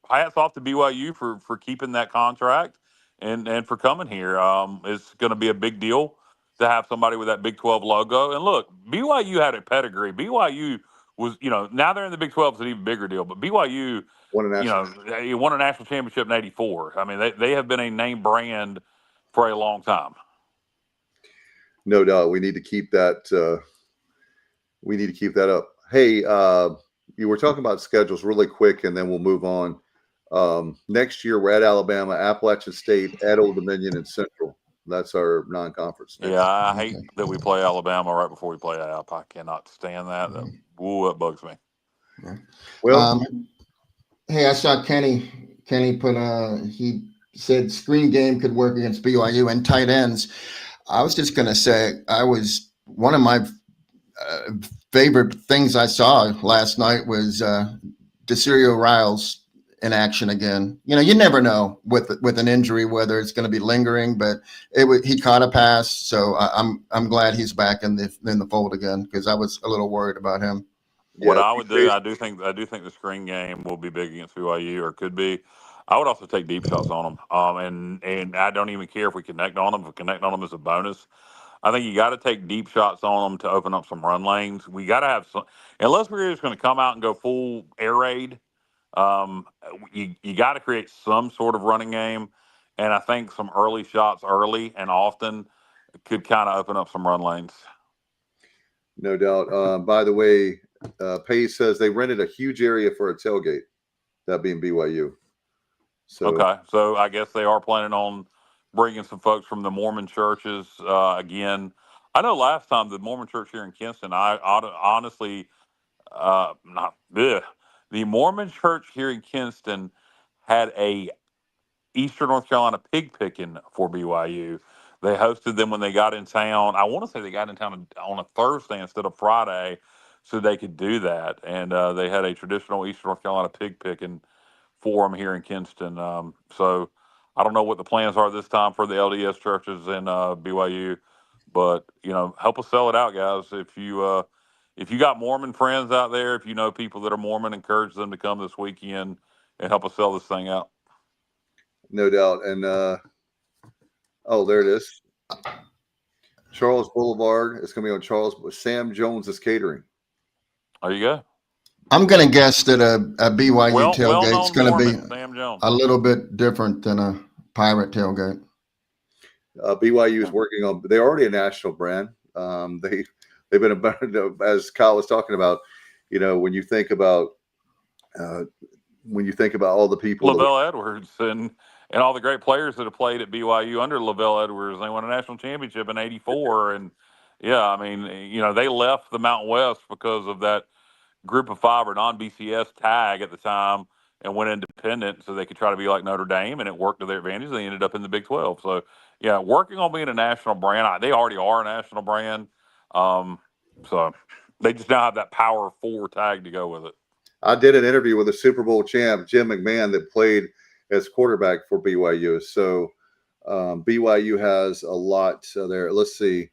hats off to BYU for keeping that contract and for coming here. It's going to be a big deal to have somebody with that Big 12 logo. And look, BYU had a pedigree. BYU was, now they're in the Big 12, it's an even bigger deal. But BYU, Won a national. they won a national championship in '84. I mean, they have been a name brand for a long time. No doubt, we need to keep that. We need to keep that up. Hey, you were talking about schedules really quick, and then we'll move on. Next year, we're at Alabama, Appalachian State, at Old Dominion, and Central. That's our non-conference. Yeah, I hate that we play Alabama right before we play App. I cannot stand that. That bugs me. Well, hey, I saw Kenny put he said screen game could work against BYU and tight ends. I was just going to say one of my favorite things I saw last night was DeCirio Riles in action again. You never know with an injury whether it's going to be lingering, but he caught a pass, so I'm glad he's back in the fold again, because I was a little worried about him. What I would do, I do think the screen game will be big against BYU, or could be. I would also take deep shots on them, and I don't even care if we connect on them. If we connect on them is a bonus. I think you got to take deep shots on them to open up some run lanes. We got to have some, unless we're just going to come out and go full air raid. You got to create some sort of running game, and I think some early shots early and often could kind of open up some run lanes. No doubt. By the way, Pace says they rented a huge area for a tailgate, that being BYU. So okay, so I guess they are planning on bringing some folks from the Mormon churches again. I know last time the Mormon church here in Kinston, honestly, the Mormon church here in Kinston had a Eastern North Carolina pig picking for BYU. They hosted them when they got in town. I want to say they got in town on a Thursday instead of Friday, so they could do that. And they had a traditional Eastern North Carolina pig picking for them here in Kinston. So I don't know what the plans are this time for the LDS churches in BYU, but help us sell it out, guys. If you got Mormon friends out there, if you know people that are Mormon, encourage them to come this weekend and help us sell this thing out. no doubt. And there it is. Charles Boulevard. It's going to be on Charles. Sam Jones is catering. There you go. I'm going to guess that a BYU tailgate is going to be Sam Jones. a little bit different than a Pirate tailgate. BYU is working on. They're already a national brand. They've been as Kyle was talking about. When you think about all the people, Lavelle Edwards and all the great players that have played at BYU under Lavelle Edwards. They won a national championship in '84, and they left the Mountain West because of that Group of Five or non-BCS tag at the time, and went independent so they could try to be like Notre Dame, and it worked to their advantage. They ended up in the Big 12. So, working on being a national brand. They already are a national brand. So they just now have that Power 4 tag to go with it. I did an interview with a Super Bowl champ, Jim McMahon, that played as quarterback for BYU. So BYU has a lot there. Let's see.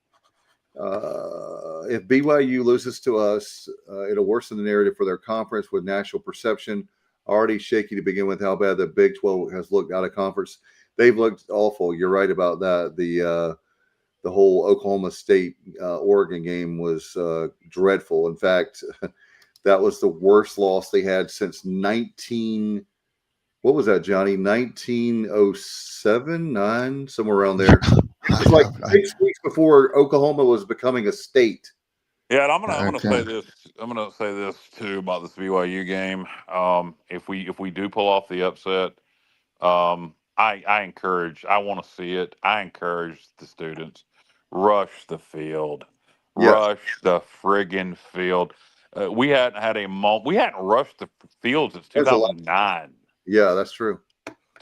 If BYU loses to us, it'll worsen the narrative for their conference with national perception. Already shaky to begin with how bad the Big 12 has looked out of conference. They've looked awful. You're right about that. The whole Oklahoma State Oregon game was dreadful. In fact, that was the worst loss they had since what was that, Johnny? 1907, 9, somewhere around there. It's like 6 weeks before Oklahoma was becoming a state. Yeah, and I'm gonna say this. I'm gonna say this too about this BYU game. If we do pull off the upset, I encourage. I want to see it. I encourage the students rush the field, rush the friggin' field. We hadn't rushed the field since 2009. Yeah, that's true.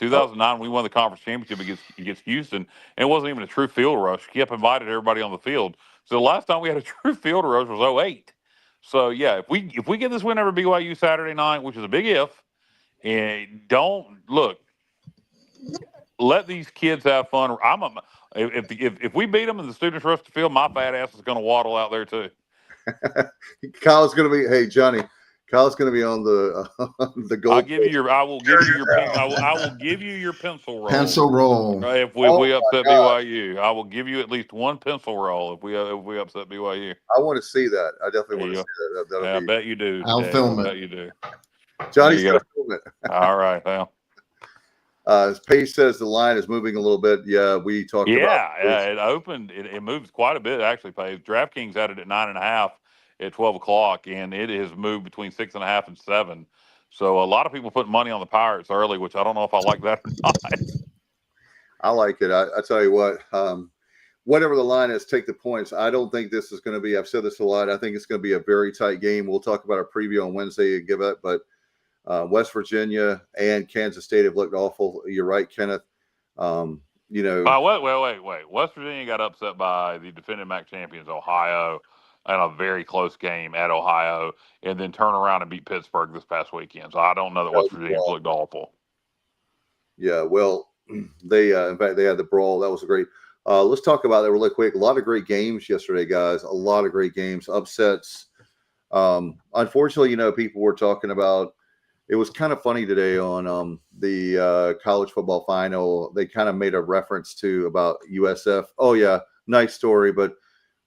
2009, we won the conference championship against Houston, and it wasn't even a true field rush. He kept invited everybody on the field. So the last time we had a true field rush was 2008. So yeah, if we get this win over BYU Saturday night, which is a big if, and don't look, let these kids have fun. If we beat them and the students rush the field, my fat ass is going to waddle out there too. Kyle's going to be. Hey, Johnny. Kyle's going to be on the goal. I will give you your pencil roll. Pencil roll. If we upset BYU, I will give you at least one pencil roll if we upset BYU. I want to see that. I definitely want to see that. I bet you do. I'll film it. I bet you do. Johnny's going to film it. All right, well. Pace says the line is moving a little bit. Yeah, we talked about. Yeah, it opened. It moves quite a bit actually. Pace. DraftKings had it at 9.5 at 12 o'clock, and it has moved between 6.5 and 7. So a lot of people put money on the Pirates early, which I don't know if I like that or not. I like it. I tell you what, whatever the line is, take the points. I don't think this is going to be. I've said this a lot. I think it's going to be a very tight game. We'll talk about our preview on Wednesday and give it, but. West Virginia and Kansas State have looked awful. You're right, Kenneth. Wait. West Virginia got upset by the defending MAC champions, Ohio, in a very close game at Ohio, and then turn around and beat Pittsburgh this past weekend. So I don't know that West Virginia looked awful. Yeah, well, they in fact they had the brawl. That was a great. Let's talk about that really quick. A lot of great games yesterday, guys. A lot of great games, upsets. Unfortunately, people were talking about. It was kind of funny today on the college football final. They kind of made a reference to about USF. Oh yeah, nice story, but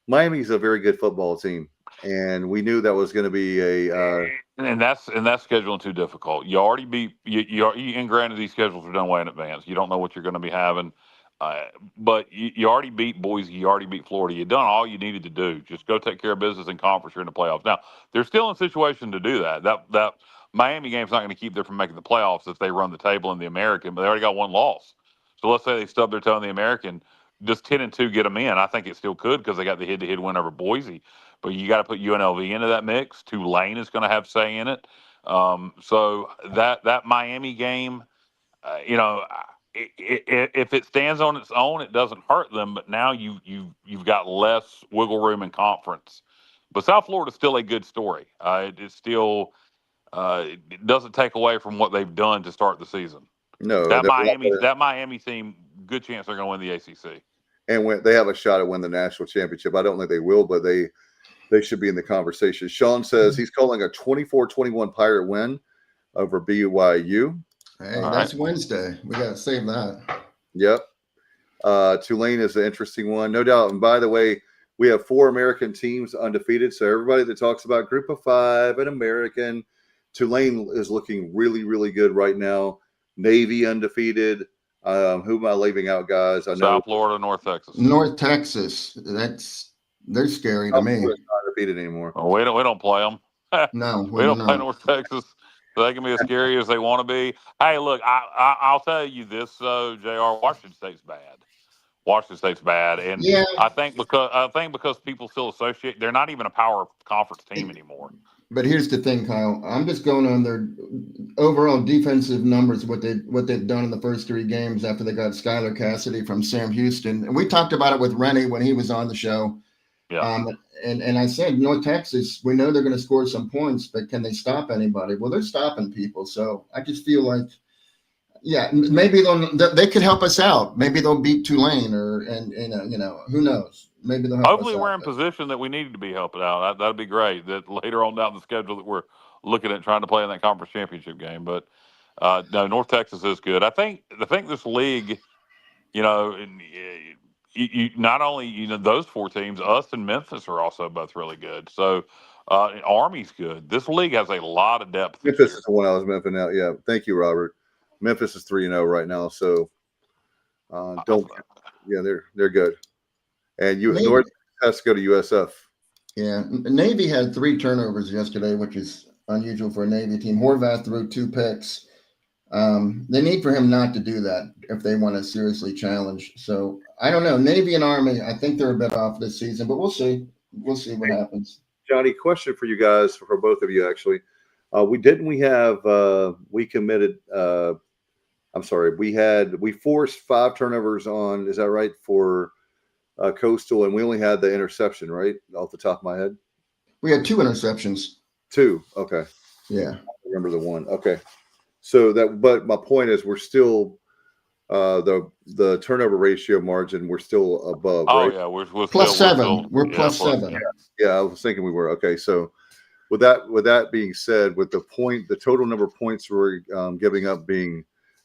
Miami's a very good football team, and we knew that was going to be a. And that's scheduling too difficult. You already beat you. And granted, these schedules are done way in advance. You don't know what you're going to be having, but you already beat Boise. You already beat Florida. You've done all you needed to do. Just go take care of business in conference. You're in the playoffs. Now they're still in a situation to do that. That Miami game's not going to keep them from making the playoffs if they run the table in the American, but they already got one loss. So let's say they stub their toe in the American. Does 10-2 get them in? I think it still could because they got the head-to-head win over Boise. But you got to put UNLV into that mix. Tulane is going to have say in it. So that Miami game, if it stands on its own, it doesn't hurt them. But now you've got less wiggle room in conference. But South Florida's still a good story. It's still. It doesn't take away from what they've done to start the season. No, that Miami team, good chance they're going to win the ACC. And when they have a shot at winning the national championship, I don't think they will, but they should be in the conversation. Sean says he's calling a 24-21 Pirate win over BYU. Hey, that's right. Wednesday. We got to save that. Yep. Tulane is an interesting one, no doubt. And by the way, we have 4 American teams undefeated. So everybody that talks about Group of 5 and American. Tulane is looking really, really good right now. Navy undefeated. Who am I leaving out, guys? I know South Florida, North Texas. North Texas. They're scary to me. Not undefeated anymore. Well, we don't play them. No, we don't play North Texas. So they can be as scary as they want to be. Hey, look, I'll tell you this, JR. Washington State's bad, and yeah. I think because people still associate, they're not even a power conference team anymore. But here's the thing, Kyle. I'm just going on their overall defensive numbers, what they've done in the first 3 games after they got Skylar Cassidy from Sam Houston. And we talked about it with Rennie when he was on the show. Yeah. And I said, North Texas, we know they're going to score some points, but can they stop anybody? Well, they're stopping people. So I just feel like, yeah, maybe they could help us out. Maybe they'll beat Tulane who knows? Maybe they'll help Hopefully us we're out, in position that we needed to be helping out. That'd be great. That later on down the schedule that we're looking at trying to play in that conference championship game. But no, North Texas is good. I think this league, not only those 4 teams, us and Memphis are also both really good. So Army's good. This league has a lot of depth. Memphis is the one I was mentioning out. Yeah, thank you, Robert. Memphis is 3-0 right now, so they're good. And North has to go to USF. Yeah, Navy had 3 turnovers yesterday, which is unusual for a Navy team. Horvath threw 2 picks. They need for him not to do that if they want to seriously challenge. So I don't know. Navy and Army, I think they're a bit off this season, but we'll see. We'll see what happens. Johnny, question for you guys, for both of you actually. We committed I'm sorry. We forced 5 turnovers on. Is that right for Coastal? And we only had the interception, right, off the top of my head. We had 2 interceptions. 2. Okay. Yeah. I remember the one. Okay. So but my point is, we're still the turnover ratio margin. We're still above. Oh right? yeah, we're Plus still, 7. We're yeah, plus 7. Yeah. Yeah, I was thinking we were. Okay, so with that being said, with the total number of points we're giving up being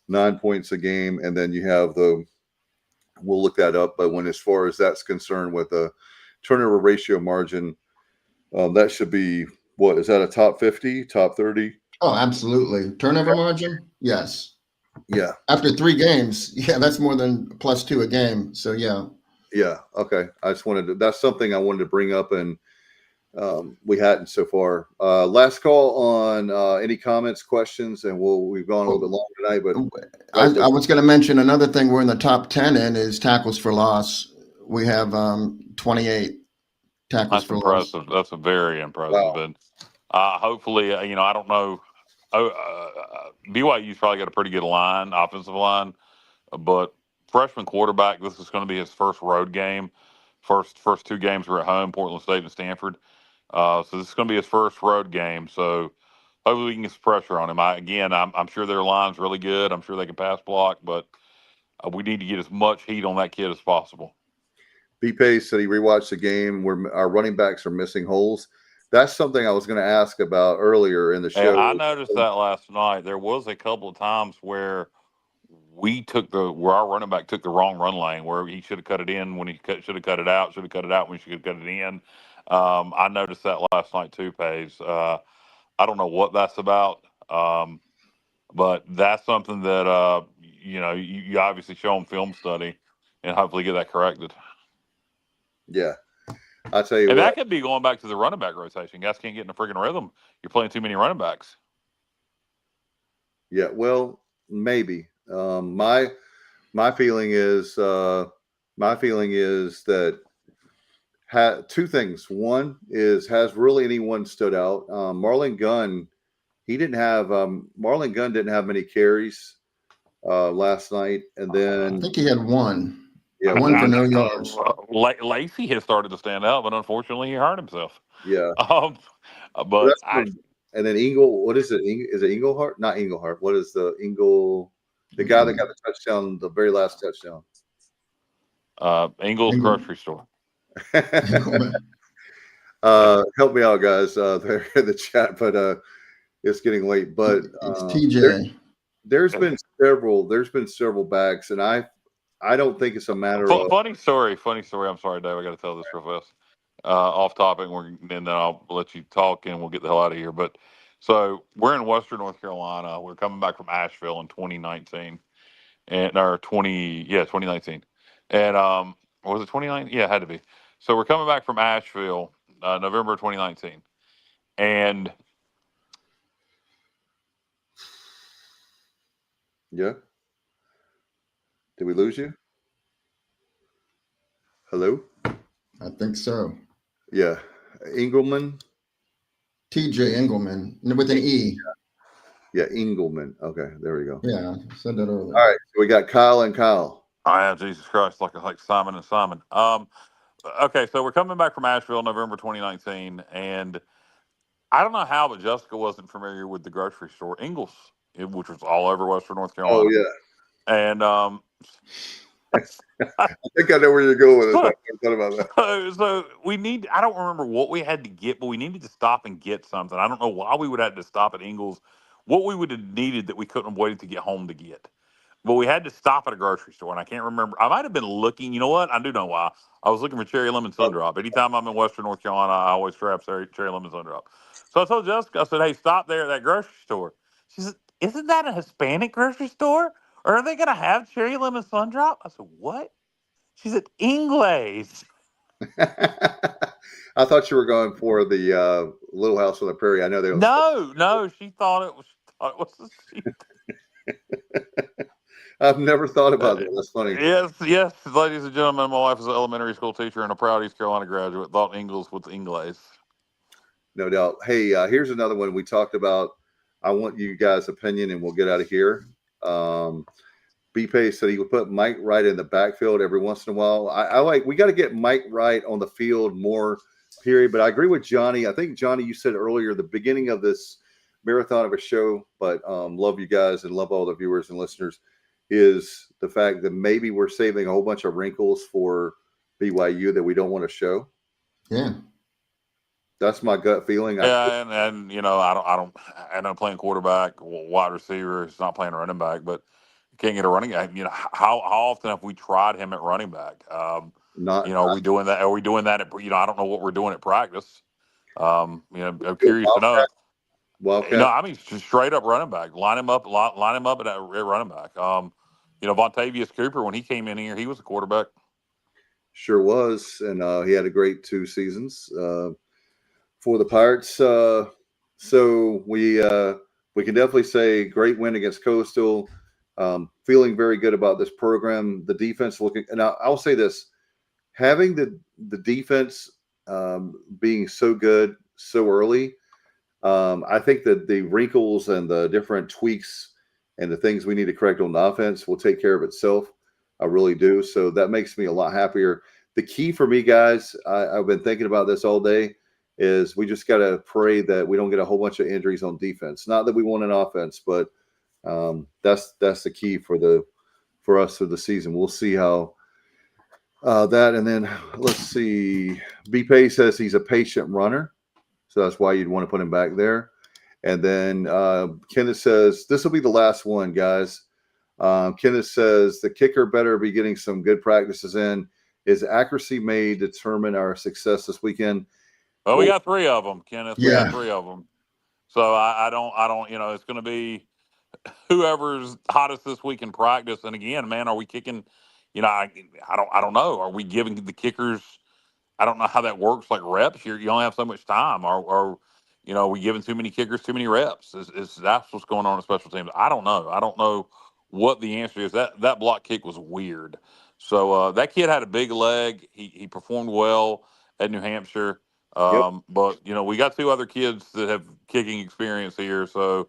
9 points a game, and then you have we'll look that up. But as far as that's concerned, with the turnover ratio margin, that should be what is that a top 50, top 30? Oh, absolutely. Turnover margin? Yes. Yeah. After 3 games, yeah, that's more than plus 2 a game. So yeah. Yeah. Okay. That's something I wanted to bring up, and we hadn't so far. Last call on any comments, questions, and we've gone a little bit longer tonight, but I was going to mention another thing we're in the top 10 in is tackles for loss. We have 28 tackles That's for impressive. loss. That's very impressive. Wow. And hopefully, I don't know. BYU's probably got a pretty good offensive line, but freshman quarterback, this is going to be his first road game. First 2 games were at home, Portland State and Stanford. So this is going to be his first road game. So hopefully we can get some pressure on him. I'm sure their line's really good. I'm sure they can pass block, but we need to get as much heat on that kid as possible. B-Pace said he rewatched the game where our running backs are missing holes. That's something I was going to ask about earlier in the show. I noticed that last night. There was a couple of times where our running back took the wrong run lane, where he should have cut it in when he should have cut it out, should have cut it out when he should have cut it in. I noticed that last night too, Paige. I don't know what that's about, but that's something that you obviously show them film study and hopefully get that corrected. Yeah. I'll tell you And what. that could be going back to the running back rotation. Guys can't get in a freaking rhythm. You're playing too many running backs. Yeah, well, maybe. My feeling is that 2 things. One is, has really anyone stood out? Marlon Gunn didn't have many carries last night, and then I think he had 1. Yeah, 1 for no yards. Lacey has started to stand out, but unfortunately he hurt himself. Yeah. But and then what is it? Is it Englehart? Not Englehart. What is the guy that got the touchdown, the very last touchdown? Ingles Grocery Store. Help me out, guys. They're in the chat, but it's getting late. But it's TJ. There's been several backs, and I don't think it's a matter of funny story. I'm sorry, Dave. I got to tell this real fast. Off topic, and then I'll let you talk, and we'll get the hell out of here. But so we're in Western North Carolina. We're coming back from Asheville in 2019, 2019, and was it 2019? Yeah, it had to be. So we're coming back from Asheville, November 2019, and yeah. Did we lose you? Hello? I think so. Yeah. Engelman? TJ Engelman with an E. Yeah, Engelman. Okay, there we go. Yeah, I said that earlier. All right, so we got Kyle and Kyle. Oh, Jesus Christ, like Simon and Simon. Okay, so we're coming back from Asheville, November 2019, and I don't know how, but Jessica wasn't familiar with the grocery store, Ingles, which was all over Western North Carolina. Oh, yeah. And I think I know where you're going with this. I thought about that. So I don't remember what we had to get, but we needed to stop and get something. I don't know why we would have to stop at Ingles, what we would have needed that we couldn't have waited to get home to get. But we had to stop at a grocery store, and I can't remember. I might have been looking. You know what? I do know why. I was looking for cherry lemon sun drop. Anytime I'm in Western North Carolina, I always grab cherry lemon sun drop. So I told Jessica, I said, hey, stop there at that grocery store. She said, isn't that a Hispanic grocery store? Or are they going to have cherry lemon sun drop? I said, what? She said, Ingles. I thought you were going for the Little House on the Prairie. I know they. No, she thought it was the sheep. I've never thought about that. That's funny. Yes, ladies and gentlemen, my wife is an elementary school teacher and a proud East Carolina graduate. Thought Ingles was Ingles. No doubt. Hey, here's another one we talked about. I want you guys' opinion, and we'll get out of here. B-Pay said he would put Mike Wright in the backfield every once in a while. We got to get Mike Wright on the field more, period. But I agree with Johnny. I think, Johnny, you said earlier, the beginning of this marathon of a show, but love you guys and love all the viewers and listeners, is the fact that maybe we're saving a whole bunch of wrinkles for BYU that we don't want to show. Yeah. That's my gut feeling. Yeah, and I know playing quarterback, wide receiver, he's not playing running back, but you can't get a running back. You know, how often have we tried him at running back? Are we doing that? Are we doing that at, I don't know what we're doing at practice. I'm curious to know. Wildcat. I mean, just straight up running back. Line him up at running back. Vontavious Cooper, when he came in here, he was a quarterback. Sure was, and he had a great 2 seasons for the Pirates. So we can definitely say great win against Coastal. Feeling very good about this program. The defense looking, and I'll say this: having the defense being so good so early, I think that the wrinkles and the different tweaks and the things we need to correct on the offense will take care of itself. I really do. So that makes me a lot happier. The key for me, guys, I've been thinking about this all day, is we just got to pray that we don't get a whole bunch of injuries on defense. Not that we want an offense, but that's the key for us for the season. We'll see how that. And then let's see. B-Pay says he's a patient runner, so that's why you'd want to put him back there. And then Kenneth says this will be the last one, guys. Kenneth says the kicker better be getting some good practices in. His accuracy may determine our success this weekend. Well, we got 3 of them, Kenneth. We Yeah. got 3 of them. So I don't. It's going to be whoever's hottest this week in practice. And again, man, are we kicking? I don't know. Are we giving the kickers? I don't know how that works. Like reps, you only have so much time. Are we giving too many kickers too many reps? That's what's going on in special teams? I don't know. I don't know what the answer is. That block kick was weird. So that kid had a big leg. He performed well at New Hampshire. Yep. But we got 2 other kids that have kicking experience here. So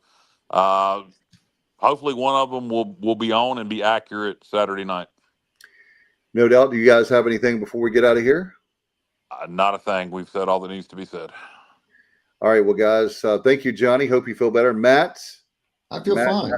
hopefully one of them will be on and be accurate Saturday night. No doubt. Do you guys have anything before we get out of here? Not a thing. We've said all that needs to be said. All right. Well, guys, thank you, Johnny. Hope you feel better. Matt? I feel fine.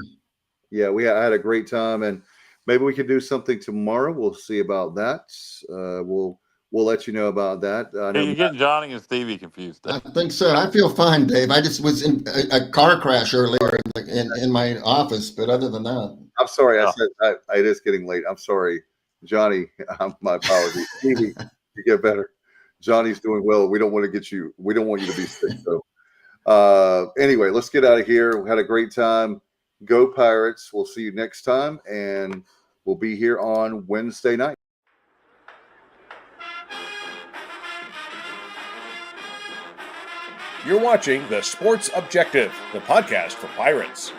Yeah, I had a great time, and maybe we can do something tomorrow. We'll see about that. We'll let you know about that. You're getting Johnny and Stevie confused. I think so. I feel fine, Dave. I just was in a car crash earlier in my office, but other than that, I'm sorry. I said it is getting late. I'm sorry, Johnny. My apologies. Stevie, you get better. Johnny's doing well. We don't want you to be sick. So anyway, let's get out of here. We had a great time. Go Pirates. We'll see you next time, and we'll be here on Wednesday night. You're watching The Sports Objective, the podcast for Pirates.